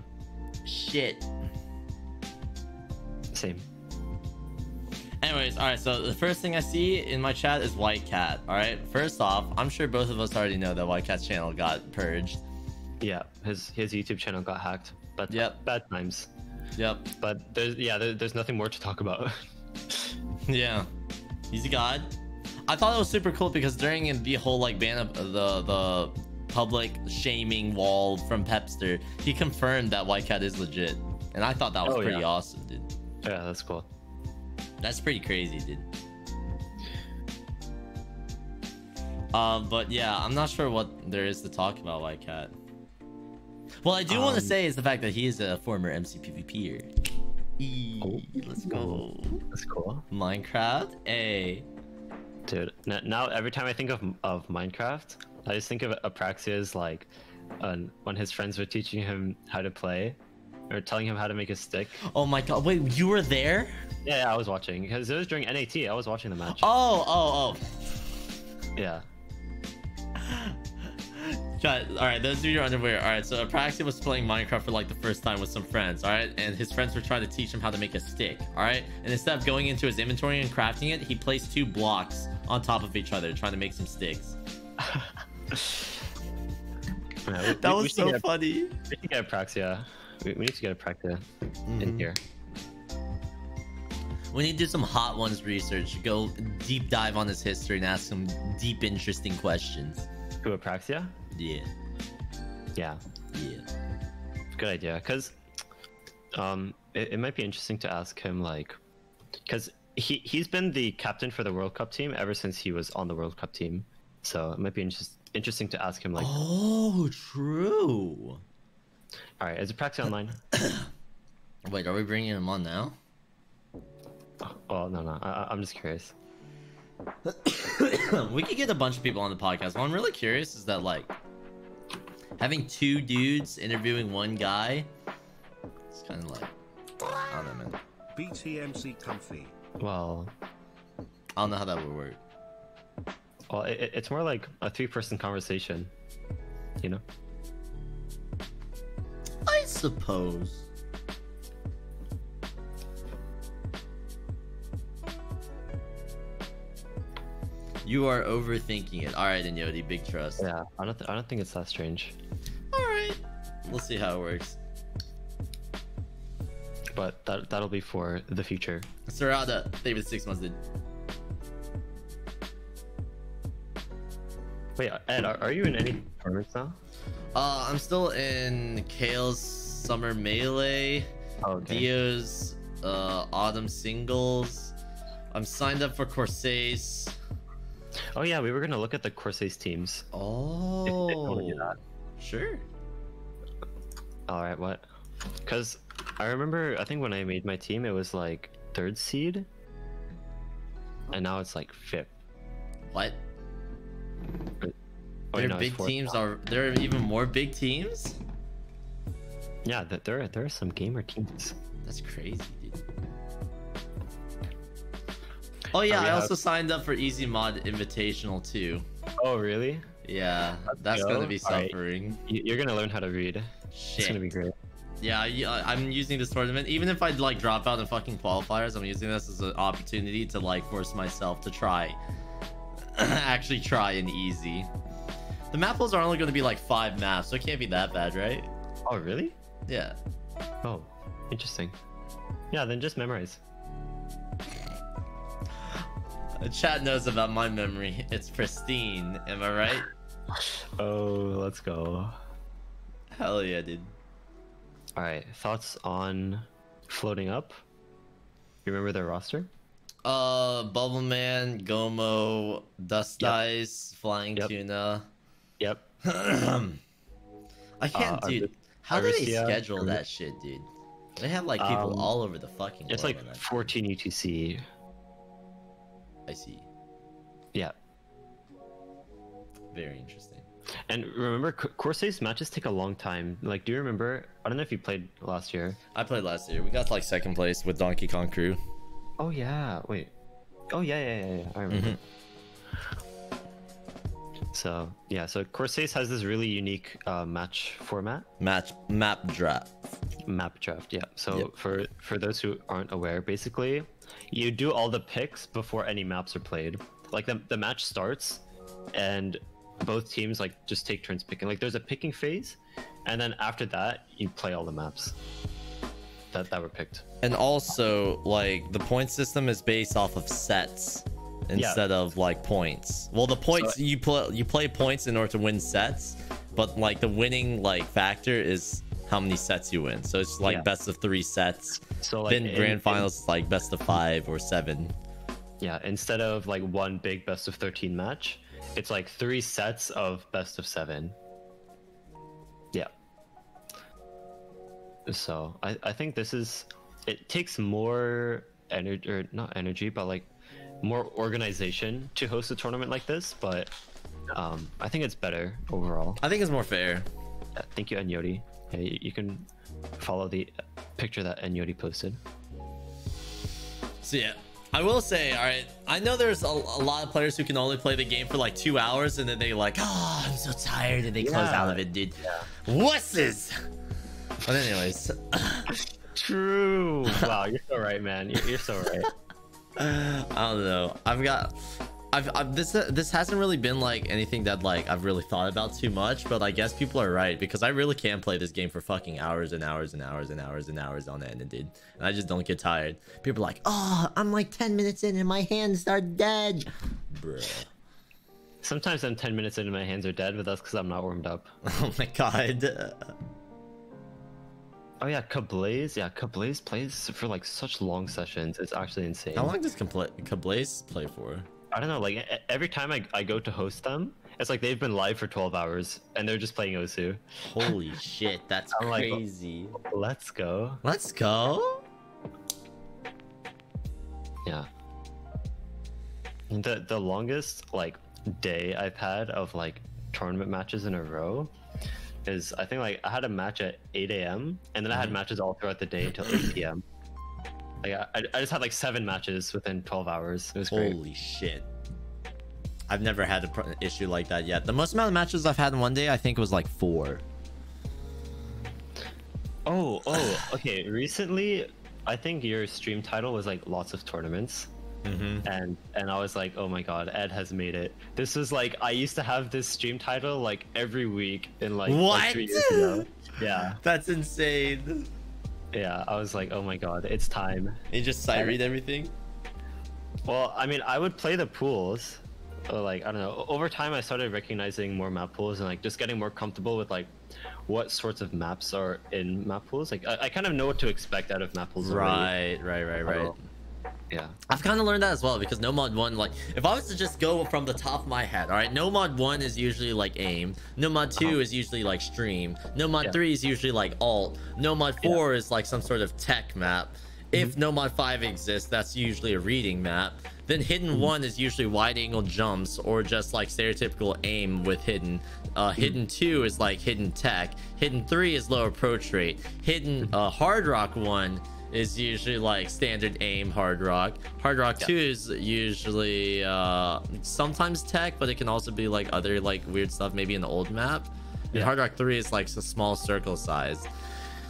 shit. Same. Anyways, all right. So the first thing I see in my chat is whitecat. All right. First off, I'm sure both of us already know that whitecat's channel got purged. Yeah, his YouTube channel got hacked. But bad times. Yep. But there's nothing more to talk about. Yeah. He's a god. I thought it was super cool because during the whole like ban of the public shaming wall from Pepster, he confirmed that whitecat is legit, and I thought that was pretty awesome, dude. Yeah, that's cool. That's pretty crazy, dude. But yeah, I'm not sure what there is to talk about whitecat. Well, I do want to say is the fact that he is a former MC PvPer. Let's go. That's cool. Minecraft, dude. Now every time I think of Minecraft, I just think of Apraxia as like when his friends were teaching him how to play or telling him how to make a stick. Oh my god! Wait, you were there? Yeah, I was watching because it was during NAT. I was watching the match. Oh. Yeah. All right, those of you who are unaware, all right, so Apraxia was playing Minecraft for like the first time with some friends, all right, and his friends were trying to teach him how to make a stick, all right, and instead of going into his inventory and crafting it, he placed 2 blocks on top of each other trying to make some sticks. That was so funny. We need to get Apraxia. We need to get Apraxia in here. We need to do some Hot Ones research, go deep dive on his history and ask some deep, interesting questions. Who, Apraxia? Yeah. Good idea, because it might be interesting to ask him, like, because he's been the captain for the World Cup team ever since he was on the World Cup team, so it might be interesting to ask him, like, oh, true. All right, is Apraxia online? Wait, are we bringing him on now? Oh no, I'm just curious. We could get a bunch of people on the podcast. What I'm really curious is that, like, having 2 dudes interviewing 1 guy, it's kind of like, I don't know, man. BTMC comfy. Well, I don't know how that would work. Well, it's more like a 3-person conversation, you know? I suppose. You are overthinking it. All right, Inyoti, big trust. Yeah, I don't think it's that strange. All right, we'll see how it works. But that'll be for the future. Sarada, David 6 months did. Wait, Ed, are you in any tournaments now? I'm still in Kale's Summer Melee, Dio's Autumn Singles. I'm signed up for Corsace. Oh yeah, we were gonna look at the Corsace teams. Oh, if you want to do that. Sure. All right, what? Because I remember, I think when I made my team, it was like 3rd seed, and now it's like 5th. What? Oh, their big teams are there? Are even more big teams? Yeah, there are some gamer teams. That's crazy, dude. Oh yeah, I also signed up for Easy Mod Invitational too. Oh really? Yeah, that's gonna be suffering. Right. You're gonna learn how to read. Shit. It's gonna be great. Yeah, I'm using this tournament. Even if I like drop out in fucking qualifiers, I'm using this as an opportunity to like force myself to try, actually try an easy. The map pools are only going to be like 5 maps, so it can't be that bad, right? Oh really? Yeah. Oh, interesting. Yeah, then just memorize. Chat knows about my memory. It's pristine. Am I right? Oh, let's go. Hell yeah, dude. All right, thoughts on floating up? You remember their roster? Bubbleman, Gomo, Dust Ice, Flying Tuna. Yep. I can't, dude. How do they schedule that shit, dude? They have like people all over the fucking world. It's like 14 UTC. I see. Yeah. Very interesting. And remember, Corsace matches take a long time. Like, do you remember? I don't know if you played last year. I played last year. We got like 2nd place with Donkey Kong Crew. Oh yeah. Wait. Oh yeah. I remember. So yeah, so Corsace has this really unique match format. Map draft. Yeah. So for those who aren't aware, basically, you do all the picks before any maps are played. Like the match starts, and both teams like just take turns picking. Like there's a picking phase, and then after that you play all the maps that were picked. And also, like, the point system is based off of sets. instead of like points. Well, the points, so, you play points in order to win sets, but like the winning like factor is how many sets you win. So it's like best of 3 sets. So like then grand finals is like best of 5 or 7. Yeah, instead of like one big best of 13 match, it's like 3 sets of best of 7. Yeah. So I think this is, it takes more energy, or not energy, but like more organization to host a tournament like this, but I think it's better overall. I think it's more fair. Yeah, thank you, Enyoti. Yeah, you can follow the picture that Enyoti posted. So yeah, I will say, all right, I know there's a lot of players who can only play the game for like 2 hours and then they like, oh, I'm so tired, and they close out of it, dude. Yeah. Wusses! But anyways. True. Wow, you're so right, man. You're so right. I don't know. This hasn't really been like anything that like I've really thought about too much, but I guess people are right, because I really can play this game for fucking hours and hours and hours and hours and hours on end, dude. And I just don't get tired. People are like, oh, I'm like 10 minutes in and my hands are dead. Bruh. Sometimes I'm 10 minutes in and my hands are dead, but that's because I'm not warmed up. Oh my god. Oh yeah, Kablaze. Yeah, Kablaze plays for like such long sessions. It's actually insane. How long does Kablaze play for? I don't know. Like every time I go to host them, it's like they've been live for 12 hours and they're just playing Osu. Holy shit, that's crazy. Like, let's go. Let's go. Yeah. The longest like day I've had of like tournament matches in a row is, I think like I had a match at 8 a.m. and then I had matches all throughout the day until 8 p.m. Like I just had like 7 matches within 12 hours. It was great. Holy shit. I've never had an issue like that yet. The most amount of matches I've had in one day, I think, was like 4. Oh, okay. Recently, I think your stream title was like lots of tournaments. And I was like, oh my god, Ed has made it. This was like, I used to have this stream title like every week in like, what? Like 3 years ago. Yeah. That's insane. Yeah, I was like, oh my god, it's time. You just sight read everything? Well, I mean, I would play the pools. Like, I don't know. Over time, I started recognizing more map pools and like just getting more comfortable with like what sorts of maps are in map pools. Like, I kind of know what to expect out of map pools. Right. Yeah, I've kind of learned that as well, because no mod 1, like if I was to just go from the top of my head, all right, no mod 1 is usually like aim, no mod 2 is usually like stream, no mod 3 is usually like alt, no mod 4 is like some sort of tech map. If no mod 5 exists, that's usually a reading map. Then hidden 1 is usually wide angle jumps or just like stereotypical aim with hidden. Hidden 2 is like hidden tech. Hidden 3 is low approach rate. Hidden hard rock 1 is usually like standard aim hard rock. Hard rock 2 is usually sometimes tech, but it can also be like other like weird stuff, maybe in the old map. And hard rock 3 is like a small circle size.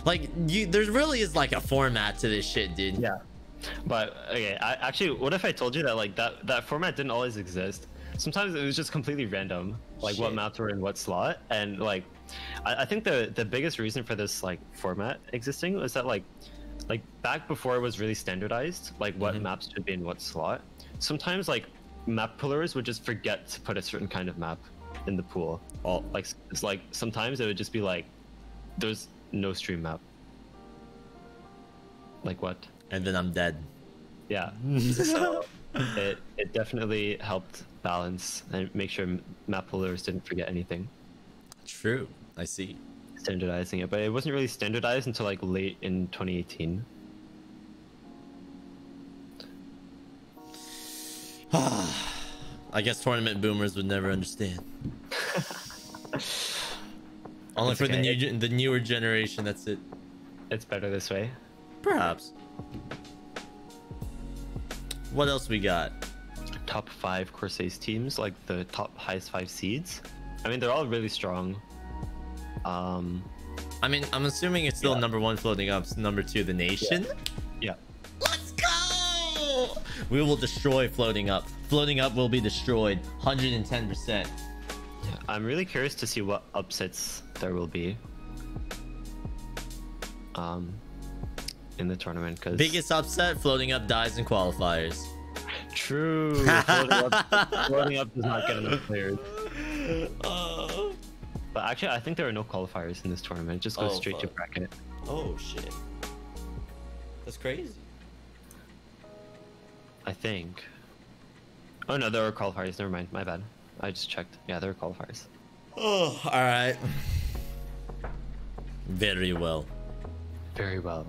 Like there really is like a format to this shit, dude. Yeah, but okay, actually, what if I told you that like that format didn't always exist? Sometimes it was just completely random, like what maps were in what slot. And like I think the biggest reason for this like format existing was that like back before it was really standardized, like what maps should be in what slot, sometimes like map pullers would just forget to put a certain kind of map in the pool. Like it's like sometimes it would just be like there's no stream map. Like what? And then I'm dead. Yeah. So it definitely helped balance and make sure map pullers didn't forget anything. True. I see. Standardizing it, but it wasn't really standardized until like late in 2018. I guess tournament boomers would never understand. Only for the newer generation, that's it. It's better this way. Perhaps. What else we got? Top 5 corsace teams, like the top highest 5 seeds. I mean, they're all really strong. I mean, I'm assuming it's still number 1 floating up, number 2 the nation. Yeah. Let's go! We will destroy floating up. Floating up will be destroyed 110%. Yeah, I'm really curious to see what upsets there will be in the tournament, because biggest upset, floating up dies in qualifiers. True. Floating up does not get enough players. But actually, I think there are no qualifiers in this tournament. It just goes straight to bracket. Oh shit. That's crazy. I think. Oh no, there are qualifiers. Never mind. My bad. I just checked. Yeah, there are qualifiers. Oh, all right. Very well. Very well.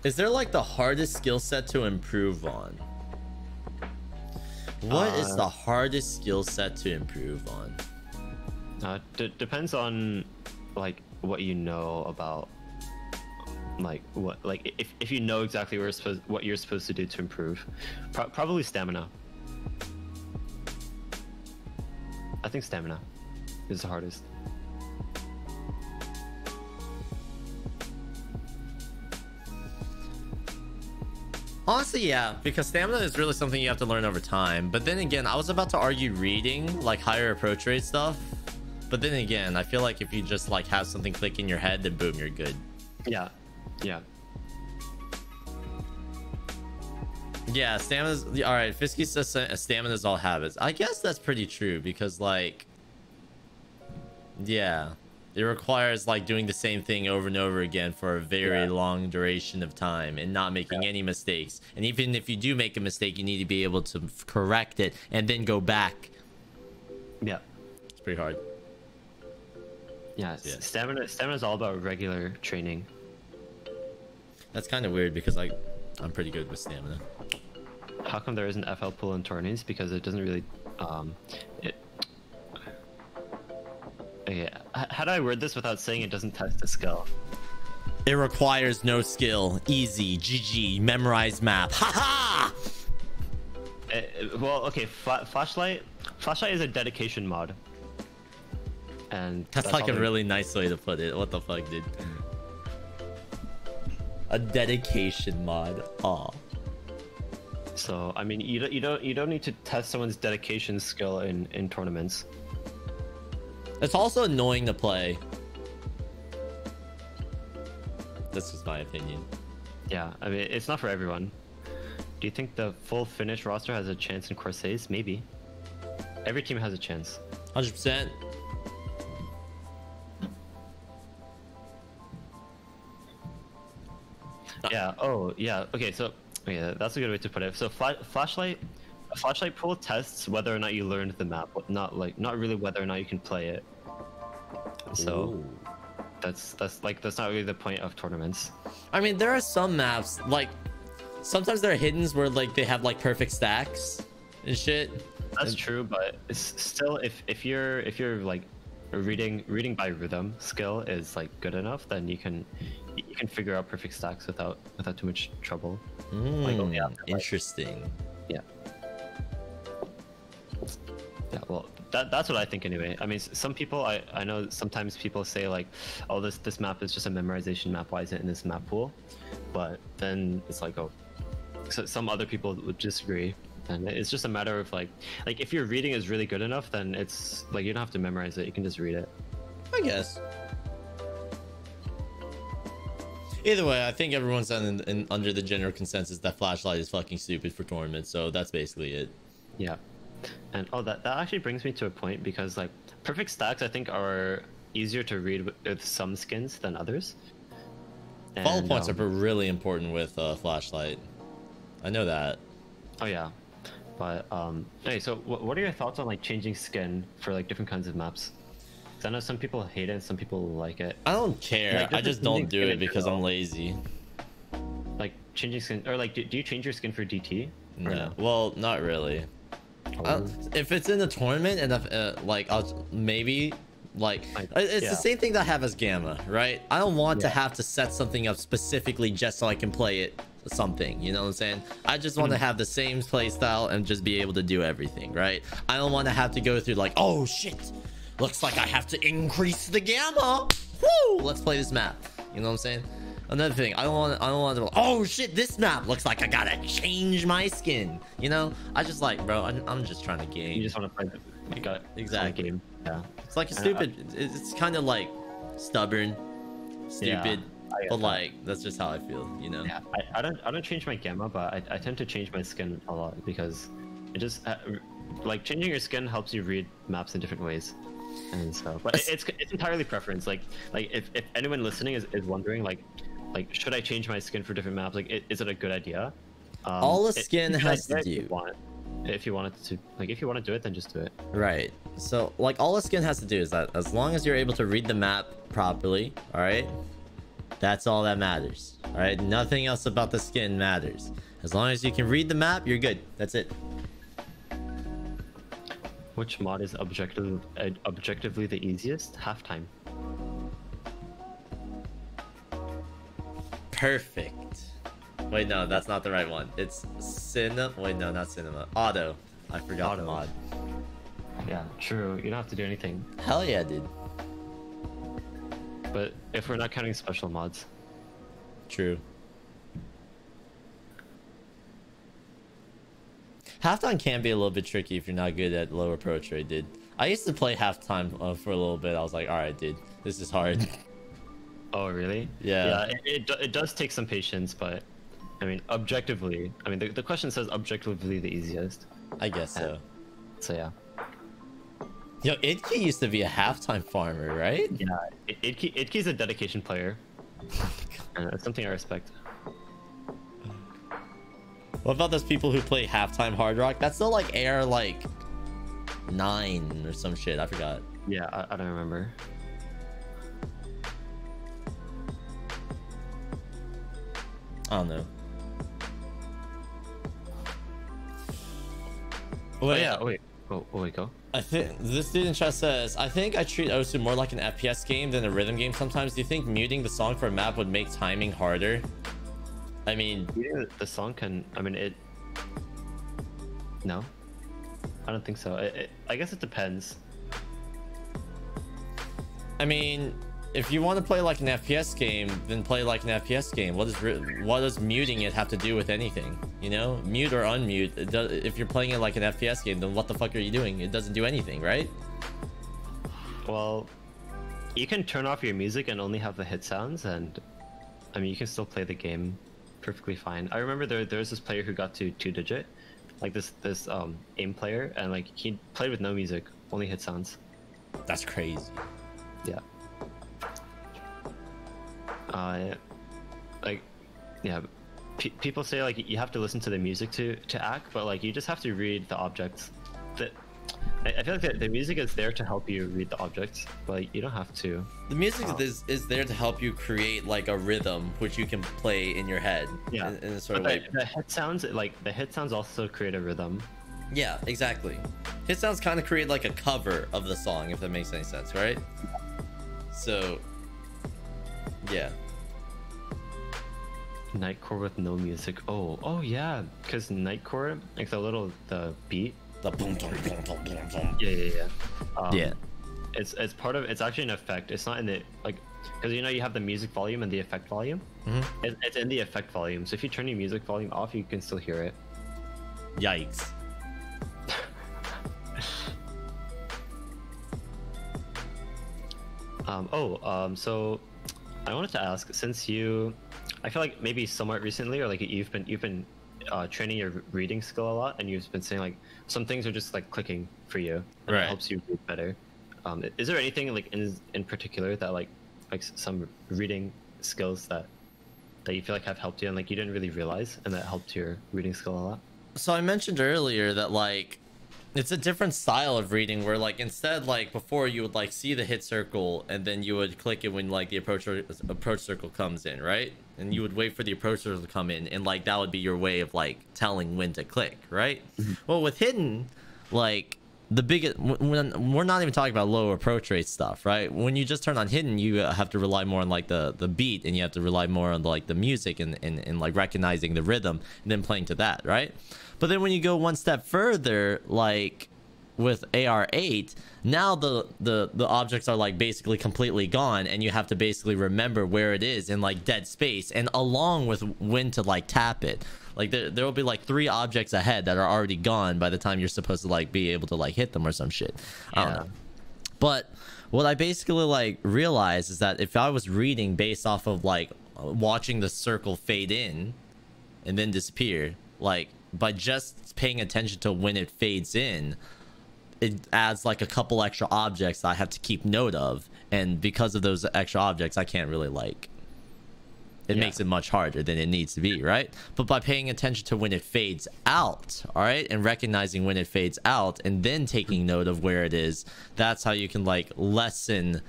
Is there like the hardest skill set to improve on? What is the hardest skill set to improve on? Depends on like what you know about like if you know exactly what you're supposed to do to improve. Probably stamina. I think stamina is the hardest. Honestly, yeah, because stamina is really something you have to learn over time. But then again, I was about to argue reading, like higher approach rate stuff. But then again, I feel like if you just like have something click in your head, then boom, you're good. Yeah, yeah. Yeah, stamina's all right. Fisky says stamina's all habits. I guess that's pretty true because like, yeah, it requires like doing the same thing over and over again for a very long duration of time and not making any mistakes. And even if you do make a mistake, you need to be able to correct it and then go back. Yeah, it's pretty hard. Yeah, stamina is all about regular training. That's kind of weird because like I'm pretty good with stamina. How come there isn't FL pool in tourneys? Because it doesn't really yeah. How do I word this without saying it doesn't test the skill? It requires no skill. Easy. GG. Memorize map. Haha. Well, okay. Flashlight is a dedication mod. And that's like a really nice way to put it. What the fuck, dude? A dedication mod. Aw. So I mean, you don't need to test someone's dedication skill in tournaments. It's also annoying to play. That's just my opinion. Yeah, I mean, it's not for everyone. Do you think the full Finnish roster has a chance in corsace? Maybe. Every team has a chance. 100%. Yeah. Oh, yeah. Okay. So, yeah, that's a good way to put it. So, flashlight pool tests whether or not you learned the map, not really whether or not you can play it. So, that's not really the point of tournaments. I mean, there are some maps like sometimes there are hiddens where like they have like perfect stacks and shit. That's true, but it's still if you're like reading by rhythm skill is like good enough, then you can figure out perfect stacks without too much trouble. Interesting. Yeah. Yeah, well, that's what I think anyway. I mean, some people I know sometimes people say like, oh, this map is just a memorization map. Why isn't it in this map pool? But then it's like, oh, so some other people would disagree. And it's just a matter of like if your reading is really good enough, then it's like you don't have to memorize it. You can just read it. I guess. Either way, I think everyone's under the general consensus that flashlight is fucking stupid for tournaments. So that's basically it. Yeah. And that actually brings me to a point because like perfect stacks I think are easier to read with some skins than others. Follow points are really important with flashlight. I know that. Oh yeah. But hey, so what are your thoughts on like changing skin for like different kinds of maps? Because I know some people hate it and some people like it. I don't care. Like, I just don't do it because I'm lazy. Like changing skin, or like do you change your skin for DT? No. Well, not really. If it's in a tournament and if, like I'll maybe like it's the same thing that I have as Gamma, right? I don't want to have to set something up specifically just so I can play it something, you know what I'm saying? I just want to have the same play style and just be able to do everything, right? I don't want to have to go through like, oh shit, looks like I have to increase the Gamma. Woo, let's play this map. You know what I'm saying? Another thing, I don't want to, oh shit, this map looks like I gotta change my skin. You know, I just like, bro, I'm just trying to game. You just want to play the exactly game. Yeah, it's like a stupid, it's kind of like stubborn, stupid, But like that's just how I feel, you know. Yeah, I don't change my gamma, but I tend to change my skin a lot because it just like changing your skin helps you read maps in different ways and stuff. But it's entirely preference. Like if anyone listening is wondering like should I change my skin for different maps? Like is it a good idea? All a skin has to do. If you wanted to, like, if you want to do it, then just do it. Right. So, like, all a skin has to do is that as long as you're able to read the map properly, all right, that's all that matters. All right. Nothing else about the skin matters. As long as you can read the map, you're good. That's it. Which mod is objectively the easiest? Halftime. Perfect. Wait, no, that's not the right one. It's cinema. Wait, no, not cinema. Auto. I forgot the mod. Yeah, true. You don't have to do anything. Hell yeah, dude. But if we're not counting special mods. True. Halftime can be a little bit tricky if you're not good at low approach rate, dude. I used to play halftime for a little bit. I was like, all right, dude, this is hard. Oh, really? Yeah. Yeah, it does take some patience, but I mean, objectively, I mean, the question says objectively the easiest. I guess so. So yeah. Yo, Idke used to be a halftime farmer, right? Yeah, Idke's a dedication player. That's something I respect. What about those people who play halftime hard rock? That's still like AR like 9 or some shit. I forgot. Yeah, I don't remember. I don't know. Wait, yeah, wait. Oh, wait, go. I think this dude in chat says, I think I treat Osu more like an FPS game than a rhythm game sometimes. Do you think muting the song for a map would make timing harder? I mean, yeah, the song can, I mean, it. No, I don't think so. I guess it depends. I mean, if you want to play like an FPS game, then play like an FPS game. What does muting it have to do with anything? You know, mute or unmute. If you're playing it like an FPS game, then what the fuck are you doing? It doesn't do anything, right? Well, you can turn off your music and only have the hit sounds, and I mean, you can still play the game perfectly fine. I remember there's this player who got to 2-digit, like this aim player, and like he played with no music, only hit sounds. That's crazy. Yeah. Like, yeah, people say like you have to listen to the music to act, but like you just have to read the objects. That I feel like the music is there to help you read the objects, but you don't have to. The music is there to help you create like a rhythm which you can play in your head. Yeah. In a sort of way. way. The hit sounds also create a rhythm. Yeah, exactly. Hit sounds kind of create like a cover of the song, if that makes any sense, right? So, yeah. Nightcore with no music. Oh yeah, because Nightcore, like the beat, the boom boom boom boom boom boom. Yeah. Yeah. It's part of. It's actually an effect. It's not in the like, because you know you have the music volume and the effect volume. Mm-hmm. It's in the effect volume. So if you turn your music volume off, you can still hear it. Yikes. So I wanted to ask, since I feel like maybe somewhat recently, or like you've been training your reading skill a lot, and you've been saying like some things are just like clicking for you, and right. It helps you read better. Is there anything like in particular that like some reading skills that you feel like have helped you and like you didn't really realize, and that helped your reading skill a lot? So I mentioned earlier that like it's a different style of reading where like instead like before you would like see the hit circle and then you would click it when like the approach circle comes in, right? And you would wait for the approach circle to come in, and like that would be your way of like telling when to click, right? Mm-hmm. Well, with hidden, like the biggest, when we're not even talking about low approach rate stuff, right? When you just turn on hidden, you have to rely more on like the beat, and you have to rely more on like the music and like recognizing the rhythm and then playing to that, right? But then when you go one step further, like with AR8, now the objects are like basically completely gone, and you have to basically remember where it is in like dead space, and along with when to like tap it. Like there will be like 3 objects ahead that are already gone by the time you're supposed to like be able to like hit them or some shit. I don't know. But what I basically like realized is that if I was reading based off of like watching the circle fade in and then disappear, like by just paying attention to when it fades in, it adds like a couple extra objects I have to keep note of, and because of those extra objects I can't really like it makes it much harder than it needs to be, right? But by paying attention to when it fades out, all right, and recognizing when it fades out and then taking note of where it is, that's how you can like lessen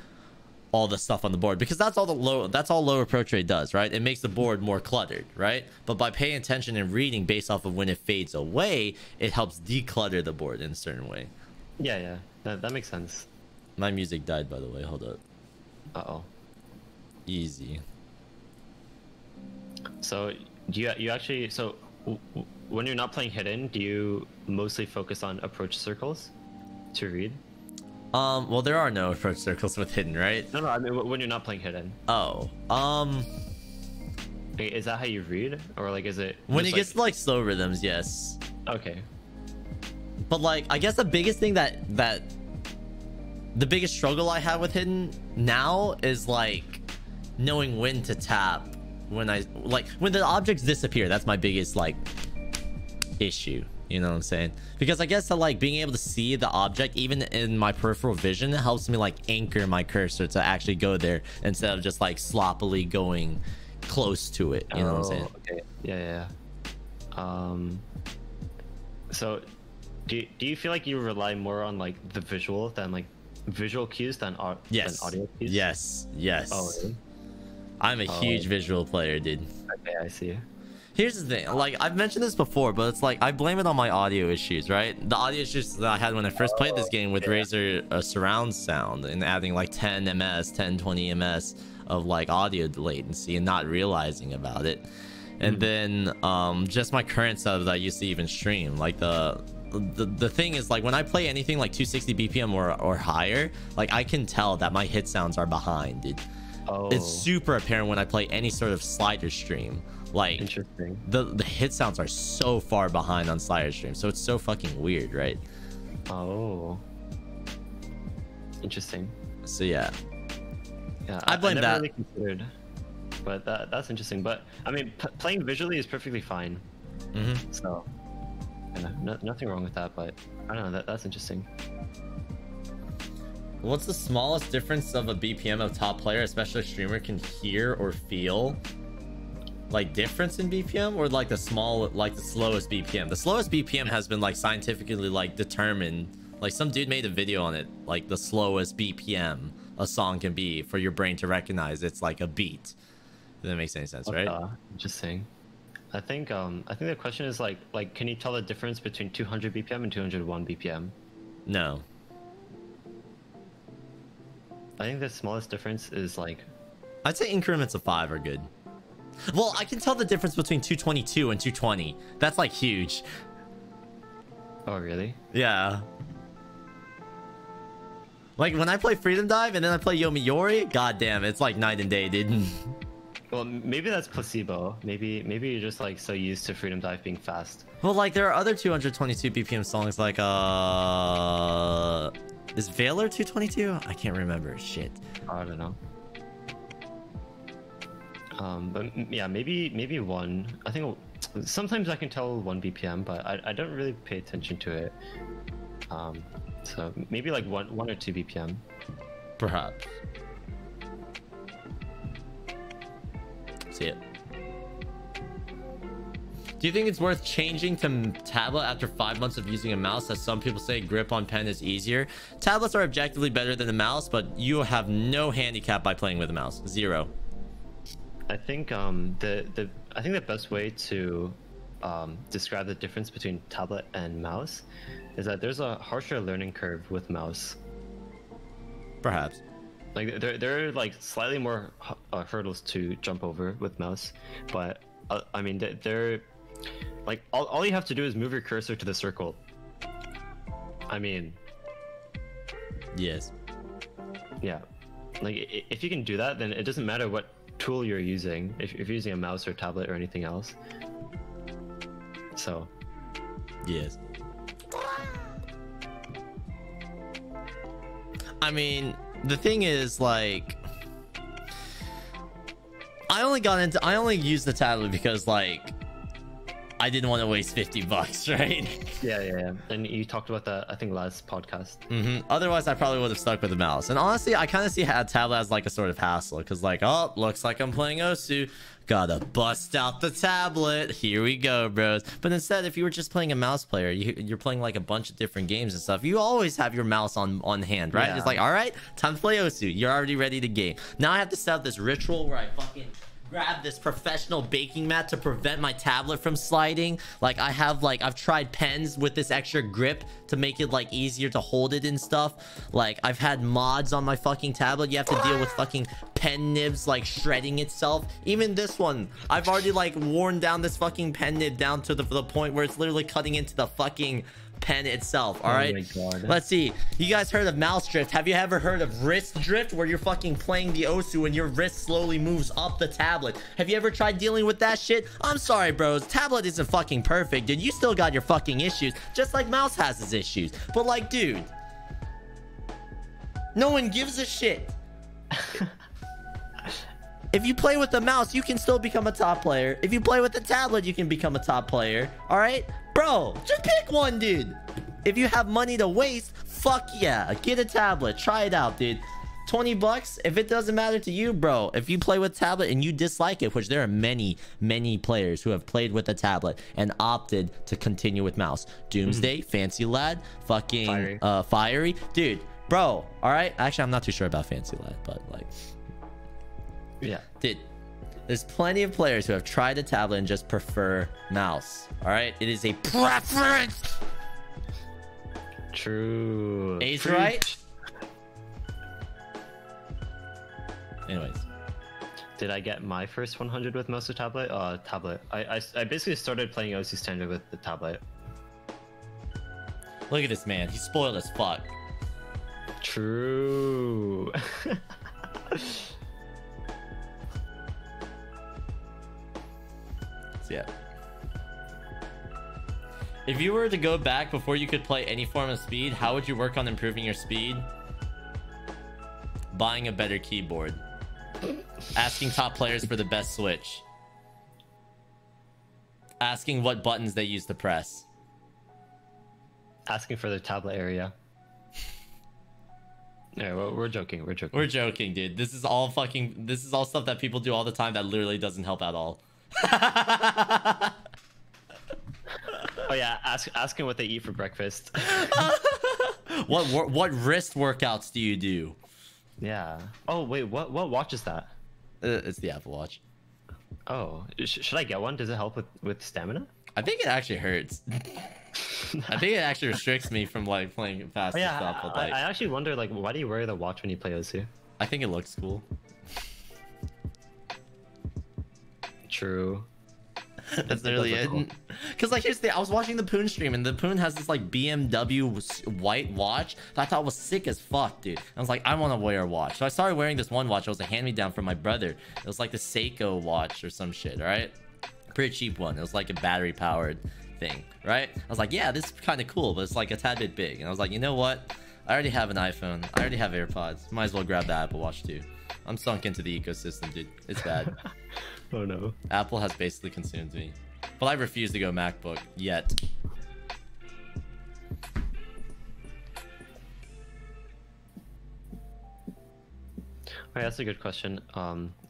all the stuff on the board, because that's all low approach rate does, right? It makes the board more cluttered, right? But by paying attention and reading based off of when it fades away, it helps declutter the board in a certain way. Yeah, that makes sense. My music died, by the way. Hold up. Uh-oh. Easy. So do you actually, so when you're not playing hidden, do you mostly focus on approach circles to read? Well, there are no approach circles with hidden, right? No, I mean when you're not playing hidden. Oh, Wait, is that how you read, or like is it when it gets to like slow rhythms? Yes. Okay. But like, I guess the biggest thing the biggest struggle I have with hidden now is like knowing when to tap. When the objects disappear, that's my biggest like issue, you know what I'm saying? Because I guess that like being able to see the object even in my peripheral vision helps me like anchor my cursor to actually go there instead of just like sloppily going close to it, you know what I'm saying? Okay. Yeah. So do you feel like you rely more on like the visual than like visual cues than audio cues? Yes. Oh, really? I'm a huge visual player, dude. Okay, I see. Here's the thing, like I've mentioned this before, but it's like I blame it on my audio issues, right? The audio issues that I had when I first played this game with Razer surround sound and adding like 10 ms 20 ms of like audio latency and not realizing about it. And then just my current setup that I used to even stream, like the thing is, like when I play anything like 260 bpm or higher, like I can tell that my hit sounds are behind, dude. It's super apparent when I play any sort of slider stream. Like, interesting. The hit sounds are so far behind on slider stream, so it's so fucking weird, right? Oh, interesting. So yeah, I I blame never that. really considered, but that's interesting. But I mean, playing visually is perfectly fine. So yeah, nothing wrong with that. But I don't know, that's interesting. What's the smallest difference of a BPM of top player, especially a streamer, can hear or feel? Like difference in BPM, or like the slowest BPM? The slowest BPM has been like scientifically like determined. Like some dude made a video on it, like the slowest BPM a song can be for your brain to recognize it's like a beat. If that makes any sense, right? Interesting. I think the question is like can you tell the difference between 200 BPM and 201 BPM? No. I think the smallest difference is like, I'd say increments of 5 are good. Well, I can tell the difference between 222 and 220. That's like huge. Oh really? Yeah. Like when I play Freedom Dive and then I play Yomiuri, goddamn, it's like night and day, dude. Well, maybe that's placebo. Maybe you're just like so used to Freedom Dive being fast. Well, like there are other 222 BPM songs like is Valor 222? I can't remember. Shit. I don't know. But yeah, maybe one. I think sometimes I can tell 1 BPM, but I don't really pay attention to it. So maybe like one or 2 BPM. Perhaps. See it. Do you think it's worth changing to tablet after 5 months of using a mouse, as some people say grip on pen is easier? Tablets are objectively better than a mouse, but you have no handicap by playing with a mouse. Zero. I think the best way to describe the difference between tablet and mouse is that there's a harsher learning curve with mouse. Perhaps. Like there are like slightly more hurdles to jump over with mouse, but I mean they're like all you have to do is move your cursor to the circle. I mean, yes. Yeah, like if you can do that, then it doesn't matter what tool you're using, if you're using a mouse or tablet or anything else. So yes. I mean, the thing is, like, I only used the tablet because, like, I didn't want to waste $50, right? Yeah. And you talked about that, I think, last podcast. Otherwise, I probably would have stuck with the mouse. And honestly, I kind of see a tablet as like a sort of hassle, because like, oh, looks like I'm playing Osu. Gotta bust out the tablet. Here we go, bros. But instead, if you were just playing a mouse player, you're playing like a bunch of different games and stuff, you always have your mouse on hand, right? Yeah. It's like, all right, time to play Osu. You're already ready to game. Now I have to set up this ritual where I fucking grab this professional baking mat to prevent my tablet from sliding. Like, I've tried pens with this extra grip to make it like easier to hold it and stuff. Like, I've had mods on my fucking tablet. You have to deal with fucking pen nibs like shredding itself. Even this one, I've already like worn down this fucking pen nib down to the point where it's literally cutting into the fucking pen itself. All right, let's see. You guys heard of mouse drift? Have you ever heard of wrist drift, where you're fucking playing the Osu and your wrist slowly moves up the tablet? Have you ever tried dealing with that shit? I'm sorry, bros, tablet isn't fucking perfect, dude. You still got your fucking issues, just like mouse has its issues. But like, dude, no one gives a shit. If you play with the mouse, you can still become a top player. If you play with the tablet, you can become a top player. All right, bro, just pick one, dude. If you have money to waste, fuck yeah, get a tablet, try it out, dude. $20. If it doesn't matter to you, bro, if you play with tablet and you dislike it, which there are many players who have played with a tablet and opted to continue with mouse. Doomsday, Fancy Lad, fucking Fiery, dude, bro. All right, actually, I'm not too sure about Fancy Lad, but like, yeah, dude, there's plenty of players who have tried a tablet and just prefer mouse. All right, it is a preference. True. Ace, right? Anyways, did I get my first 100 with mouse or tablet? Tablet. I basically started playing OC standard with the tablet. Look at this man, he's spoiled as fuck. True. Yeah. If you were to go back before you could play any form of speed, how would you work on improving your speed? Buying a better keyboard. Asking top players for the best switch. Asking what buttons they use to press. Asking for the tablet area. Yeah, well, we're joking. We're joking, dude. This is all stuff that people do all the time that literally doesn't help at all. Oh yeah, asking what they eat for breakfast. What wrist workouts do you do? Yeah. Oh wait, what watch is that? It's the Apple Watch. Oh, should I get one? Does it help with stamina? I think it actually hurts. I think it actually restricts me from like playing fast and stuff. But, like, I actually wonder, like, why do you wear the watch when you play OC? I think it looks cool. True. That's literally it. Because like, here's the thing, I was watching the Poon stream and the Poon has this like BMW white watch that I thought was sick as fuck, dude. I was like, I want to wear a watch. So I started wearing this one watch. It was a hand-me-down from my brother. It was like the Seiko watch or some shit, all right? Pretty cheap one. It was like a battery powered thing, right? I was like, yeah, this is kind of cool, but it's like a tad bit big. And I was like, you know what? I already have an iPhone. I already have AirPods. Might as well grab the Apple Watch too. I'm sunk into the ecosystem, dude. It's bad. Oh no. Apple has basically consumed me. But I refuse to go MacBook yet. Alright, that's a good question.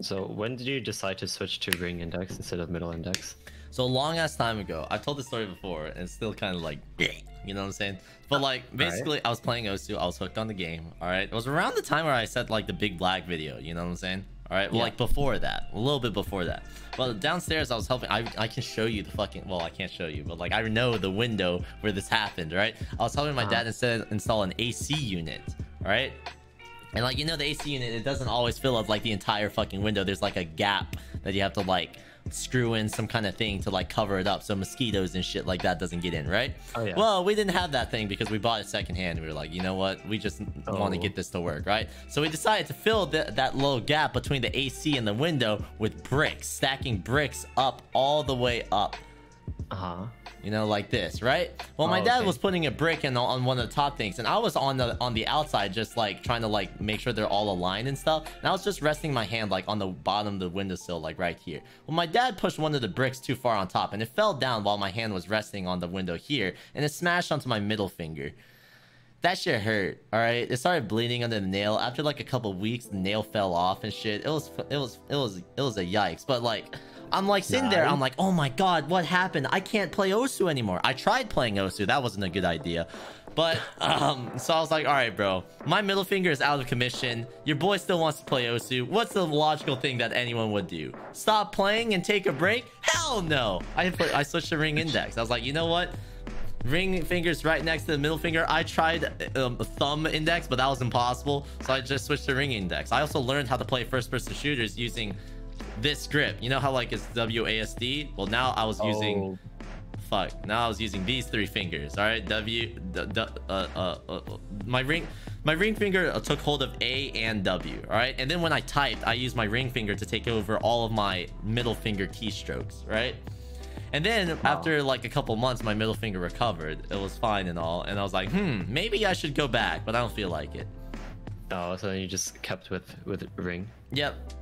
So when did you decide to switch to ring index instead of middle index? So a long ass time ago. I've told this story before and it's still kind of like, you know what I'm saying? But like, basically, I was playing Osu. I was hooked on the game. All right. It was around the time where I said like the big black video. You know what I'm saying? All right. Well, like before that, a little bit before that. Well, downstairs, I was helping. I can show you the fucking. Well, I can't show you, but like I know the window where this happened. Right. I was helping my dad install an AC unit. All right. And like, you know, the AC unit, it doesn't always fill up like the entire fucking window. There's like a gap that you have to like screw in some kind of thing to like cover it up so mosquitoes and shit like that doesn't get in, right? Oh yeah. Well, we didn't have that thing because we bought it secondhand. We were like, you know what, we just want to get this to work, right? So we decided to fill that little gap between the AC and the window with bricks, stacking bricks up all the way up. You know you know, like this, right? Well, my dad was putting a brick in on one of the top things, and I was on the outside, just like trying to like make sure they're all aligned and stuff. And I was just resting my hand like on the bottom of the windowsill, like right here. Well, my dad pushed one of the bricks too far on top, and it fell down while my hand was resting on the window here, and it smashed onto my middle finger. That shit hurt. All right, it started bleeding under the nail. After like a couple weeks, the nail fell off and shit. It was a yikes. But like, I'm like sitting there, I'm like, oh my god, what happened? I can't play Osu anymore. I tried playing Osu, that wasn't a good idea. But so I was like, all right, bro, my middle finger is out of commission. Your boy still wants to play Osu. What's the logical thing that anyone would do? Stop playing and take a break? Hell no. I switched to ring index. I was like, you know what? Ring finger's right next to the middle finger. I tried thumb index, but that was impossible, so I just switched to ring index. I also learned how to play first-person shooters using this grip. You know how like it's WASD? Well, now I was using now I was using these three fingers. All right, my ring finger took hold of A and W. All right, and then when I typed, I used my ring finger to take over all of my middle finger keystrokes. Right. And then after like a couple months, my middle finger recovered. It was fine and all. And I was like, maybe I should go back, but I don't feel like it. Oh, so then you just kept with ring? Yep.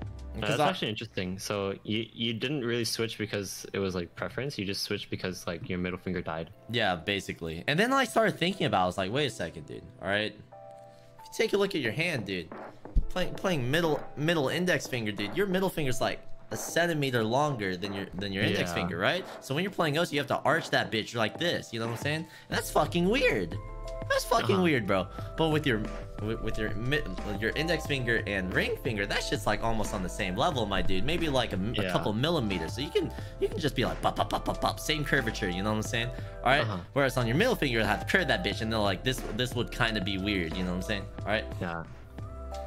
That's actually interesting. So you didn't really switch because it was like preference. You just switched because like your middle finger died. Yeah, basically. And then I started thinking about it. I was like, wait a second, dude. All right. If you take a look at your hand, dude. Playing middle index finger, dude. Your middle finger's like a centimeter longer than your index finger, right? So when you're playing Osu, you have to arch that bitch like this. You know what I'm saying? And that's fucking weird. That's fucking weird, bro. But with your index finger and ring finger, that shit's like almost on the same level, my dude. Maybe like a couple millimeters. So you can just be like pop, pop, pop, pop, pop, same curvature. You know what I'm saying? All right. Whereas on your middle finger, you have to curve that bitch, and then like this would kind of be weird. You know what I'm saying? All right. Yeah.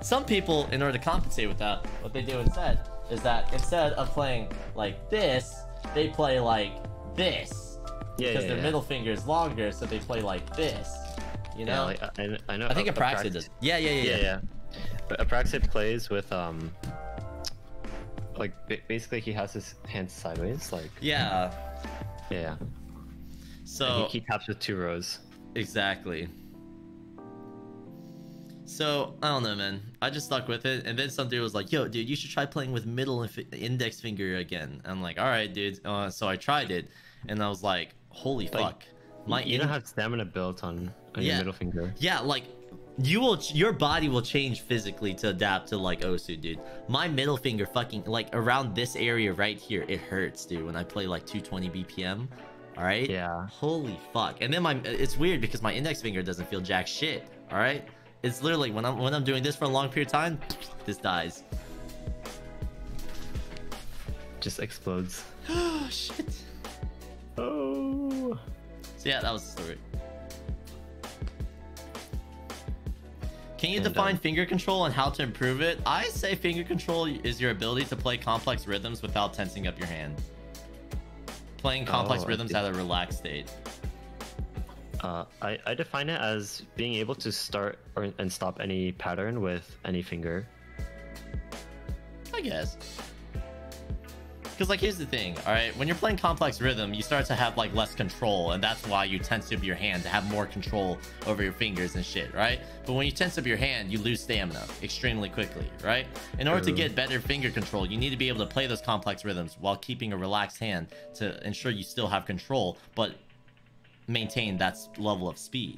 Some people, in order to compensate with that, what they do instead is that instead of playing like this, they play like this. Because their middle finger is longer, so they play like this. You know? Yeah, like, I know. I think apraxia does. Yeah. But apraxia plays with like basically he has his hands sideways, like. Yeah. So and he taps with 2 rows. Exactly. So, I don't know, man. I just stuck with it. And then some dude was like, yo, dude, you should try playing with middle index finger again. I'm like, all right, dude. So I tried it. And I was like, holy fuck. You don't have stamina built on your middle finger. Yeah, like, your body will change physically to adapt to, like, Osu, dude. My middle finger fucking, like, around this area right here, it hurts, dude, when I play, like, 220 BPM. All right? Yeah. Holy fuck. And then it's weird because my index finger doesn't feel jack shit. All right? It's literally when I'm doing this for a long period of time, this dies. Just explodes. Oh shit. Oh. So yeah, that was the story. Can you define finger control and how to improve it? I say finger control is your ability to play complex rhythms without tensing up your hand. Playing complex rhythms at a relaxed state. I define it as being able to start and stop any pattern with any finger. I guess. Because like here's the thing, all right, when you're playing complex rhythm, you start to have like less control, and that's why you tense up your hand to have more control over your fingers and shit, right? But when you tense up your hand, you lose stamina extremely quickly, right? In order to get better finger control, you need to be able to play those complex rhythms while keeping a relaxed hand to ensure you still have control, but maintain that level of speed.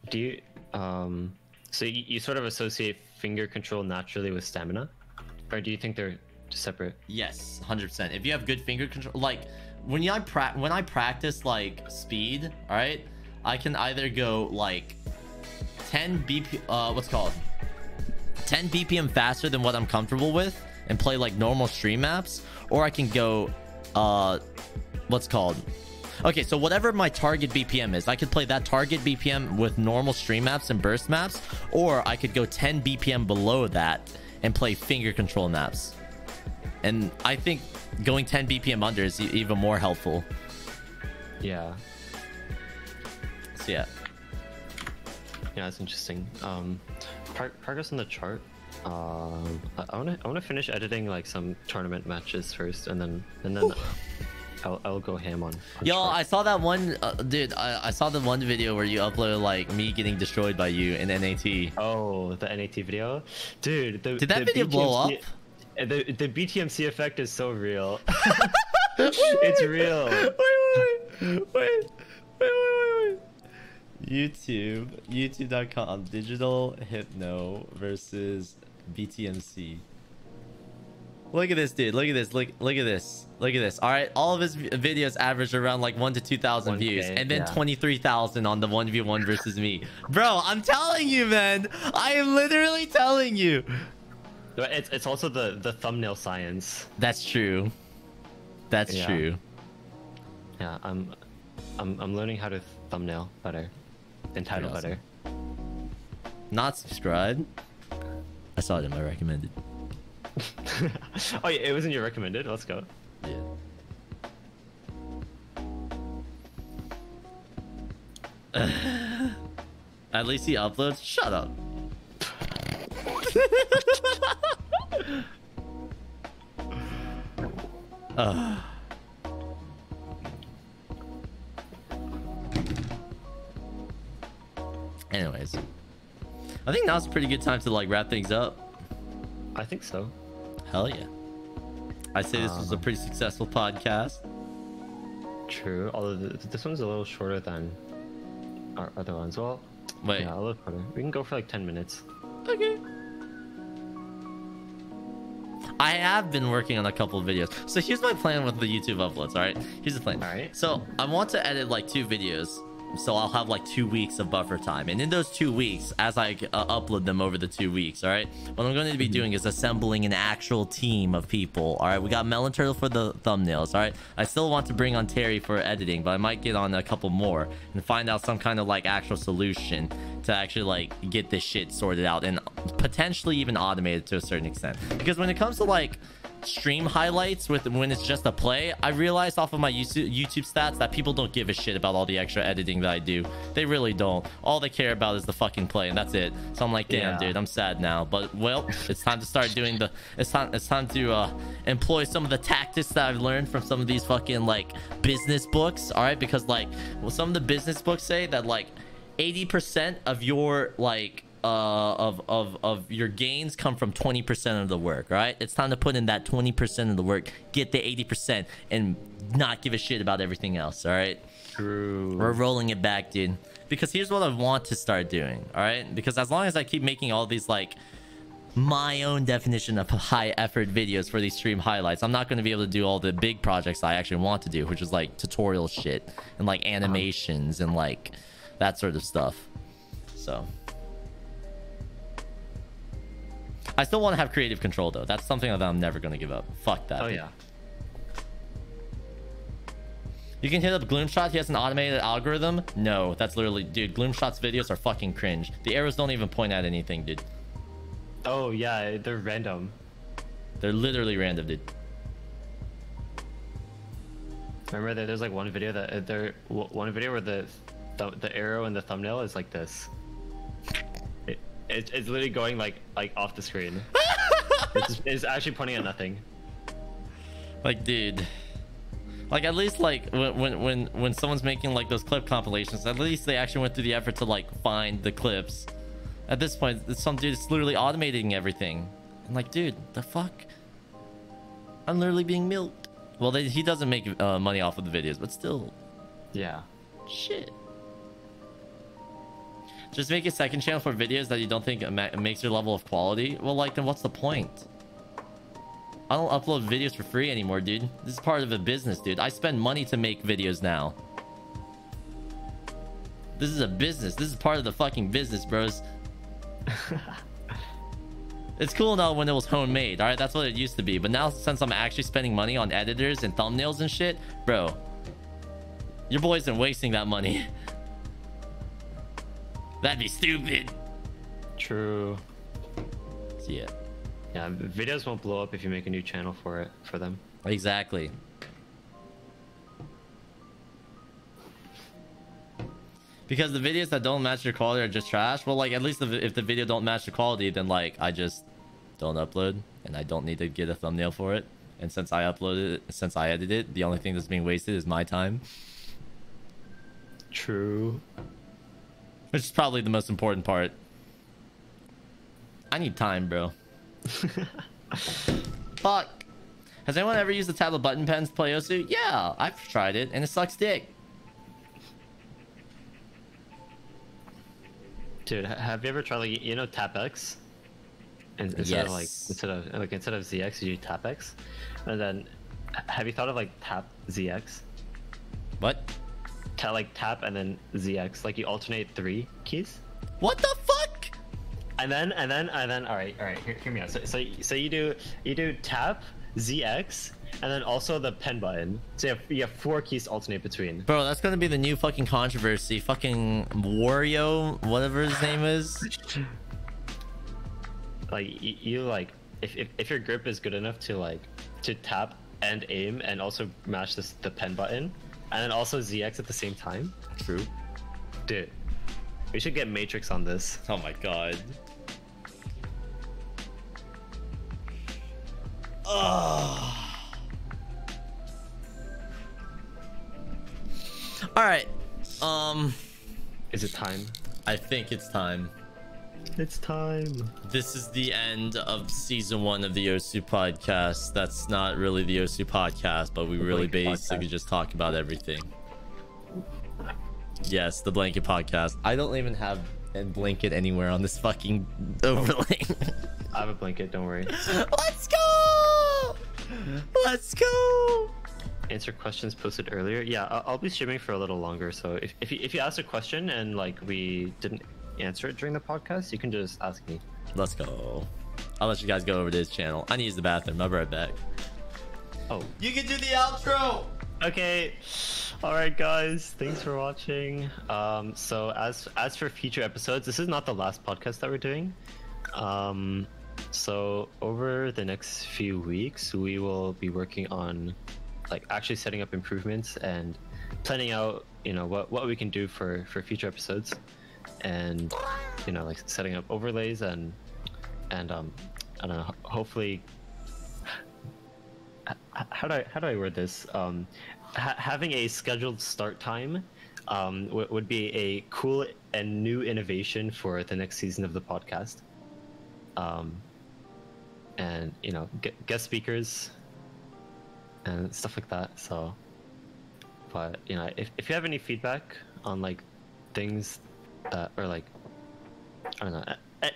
Do you so you sort of associate finger control naturally with stamina, or do you think they're separate? Yes, 100%. If you have good finger control, like when I practice like speed, all right, I can either go like 10 BPM faster than what I'm comfortable with and play like normal stream maps, or I can go okay, so whatever my target BPM is, I could play that target BPM with normal stream maps and burst maps, or I could go 10 BPM below that and play finger control maps. And I think going 10 BPM under is even more helpful. Yeah. So yeah. Yeah, that's interesting. Progress on the chart. I wanna finish editing like some tournament matches first, and then I'll go ham on. Yo, I saw that one, dude. I saw the one video where you uploaded like me getting destroyed by you in NAT. Oh, the NAT video, dude. Did that video blow up? The BTMC effect is so real. It's real. Wait. YouTube.com digital hypno versus BTMC. Look at this, dude. Look at this. Look at this. All right, all of his videos average around like 1,000 to 2,000 views, and then 23,000 on the 1v1 versus me. Bro, I'm telling you, man. I am literally telling you. It's also the thumbnail science. That's true. That's true. Yeah, I'm learning how to thumbnail better and title better. Not subscribed. I saw it in my recommended. Oh yeah, it was in your recommended. Let's go. Yeah. At least he uploads. Shut up. Anyways, I think now's a pretty good time to like wrap things up. I think so. Hell yeah. I'd say this was a pretty successful podcast. True, although this one's a little shorter than our other ones. Well, wait, yeah, a little shorter. We can go for like 10 minutes. Okay. I have been working on a couple of videos. So here's my plan with the YouTube uploads, all right? Here's the plan. All right. So I want to edit like 2 videos. So I'll have like 2 weeks of buffer time. And in those 2 weeks, as I upload them over the 2 weeks, all right? What I'm going to be doing is assembling an actual team of people, all right? We got Melon Turtle for the thumbnails, all right? I still want to bring on Terry for editing, but I might get on a couple more and find out some kind of like actual solution to actually like get this shit sorted out and potentially even automate it to a certain extent. Because when it comes to like stream highlights when it's just a play, I realized off of my YouTube stats that people don't give a shit about all the extra editing that I do. They really don't. All they care about is the fucking play, and that's it. So I'm like, damn, dude, I'm sad now. But well, it's time to start doing the it's time to employ some of the tactics that I've learned from some of these fucking like business books, all right? Because like, well, some of the business books say that like 80% of your like of your gains come from 20% of the work, right? It's time to put in that 20% of the work, get the 80%, and not give a shit about everything else, all right? True. We're rolling it back, dude. Because here's what I want to start doing, all right? Because as long as I keep making all these like my own definition of high effort videos for these stream highlights, I'm not going to be able to do all the big projects I actually want to do, which is like tutorial shit and like animations and like that sort of stuff. So I still want to have creative control though. That's something that I'm never going to give up. Fuck that. Oh yeah. You can hit up Gloomshot. He has an automated algorithm. No, that's literally, dude, Gloomshot's videos are fucking cringe. The arrows don't even point at anything, dude. Oh yeah, they're random. They're literally random, dude. Remember there's like one video that one video where the arrow in the thumbnail is like this. It's literally going like off the screen. It's actually pointing at nothing. Like, dude, like at least like when someone's making like those clip compilations, at least they actually went through the effort to like find the clips. At this point, some dude is literally automating everything. I'm like, dude, the fuck? I'm literally being milked. Well, he doesn't make money off of the videos, but still. Yeah. Shit. Just make a second channel for videos that you don't think makes your level of quality. Well, like, then what's the point? I don't upload videos for free anymore, dude. This is part of a business, dude. I spend money to make videos now. This is a business. This is part of the fucking business, bros. It's cool now when it was homemade, all right? That's what it used to be. But now, since I'm actually spending money on editors and thumbnails and shit, bro, your boy's been wasting that money. That'd be stupid. True. So yeah. Yeah, videos won't blow up if you make a new channel for them. Exactly. Because the videos that don't match your quality are just trash. Well, like, at least if the video don't match the quality, then like I just don't upload and I don't need to get a thumbnail for it. And since I uploaded it, since I edited it, the only thing that's being wasted is my time. True. Which is probably the most important part. I need time, bro. Fuck. Has anyone ever used the tablet button pens to play Osu? Yeah, I've tried it, and it sucks dick. Dude, have you ever tried, like, you know, tap X? And Yes. instead of ZX, you do tap X. And then, have you thought of like tap ZX? What? Tap and then ZX. Like you alternate 3 keys. What the fuck? And then. All right. Hear me out. So you do tap ZX and then also the pen button. So you have 4 keys to alternate between. Bro, that's gonna be the new fucking controversy. Fucking Wario, whatever his name is. Like you like if your grip is good enough to tap and aim and also mash the pen button and then also ZX at the same time. True. Dude, we should get Matrix on this. Oh my god. Oh. All right. Is it time? I think it's time. It's time. This is the end of season 1 of the Osu podcast. That's not really the Osu podcast, but we really basically just talk about everything. Yes, the blanket podcast. I don't even have a blanket anywhere on this fucking overlay. I have a blanket, don't worry. Let's go! Let's go! Answer questions posted earlier. Yeah, I'll be streaming for a little longer, so if you ask a question and like we didn't answer it during the podcast, you can just ask me. Let's go. I'll let you guys go over to his channel. I need to use the bathroom. I'll be right back. Oh, you can do the outro. Okay. All right, guys, thanks for watching. So as for future episodes, this is not the last podcast that we're doing. So over the next few weeks we will be working on like actually setting up improvements and planning out, you know, what we can do for future episodes. And you know, like setting up overlays and I don't know, hopefully how do I word this, having a scheduled start time would be a cool and new innovation for the next season of the podcast. And you know, guest speakers and stuff like that. So but you know, if you have any feedback on like things or like I don't know,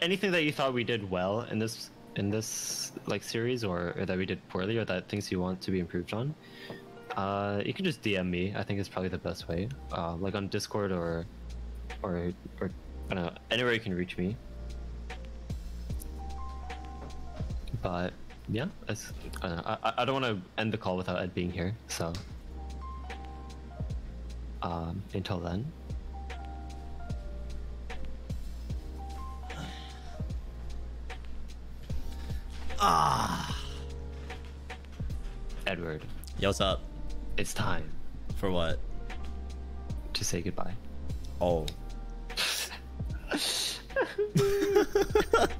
anything that you thought we did well in this like series, or that we did poorly, or that things you want to be improved on, you can just DM me. I think it's probably the best way, like on Discord or I don't know, anywhere you can reach me. But yeah, I don't want to end the call without Ed being here, so until then. Edward. Yo, what's up? It's time. For what? To say goodbye. Oh.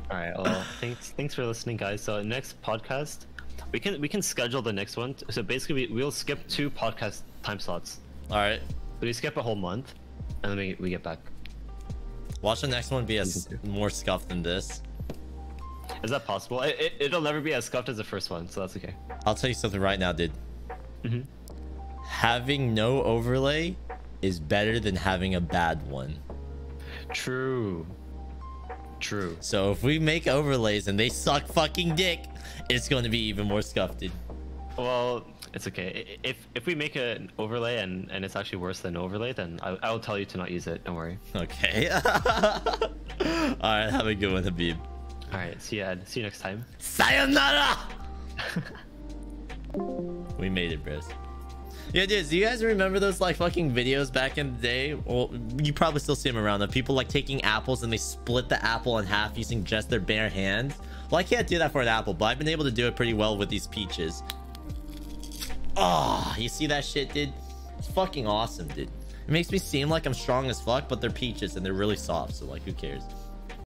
Alright, well, thanks for listening, guys. So next podcast, we can schedule the next one. So basically we'll skip 2 podcast time slots. Alright. We skip a whole month and then we get back. Watch the next one be as more scuffed than this. Is that possible? It'll never be as scuffed as the first one, so that's okay. I'll tell you something right now, dude. Having no overlay is better than having a bad one. True. So if we make overlays and they suck fucking dick, it's going to be even more scuffed, dude. Well, it's okay. If we make an overlay and it's actually worse than an overlay, then I'll tell you to not use it. Don't worry. Okay. All right. Have a good one, Habib. All right. See you, Ed. See you next time. Sayonara. We made it, bros. Yeah, dude, do you guys remember those like fucking videos back in the day? Well, you probably still see them around. Of people like taking apples and they split the apple in half using just their bare hands. Well, I can't do that for an apple, but I've been able to do it pretty well with these peaches. Oh, you see that shit, dude? It's fucking awesome, dude. It makes me seem like I'm strong as fuck, but they're peaches and they're really soft, so like, who cares?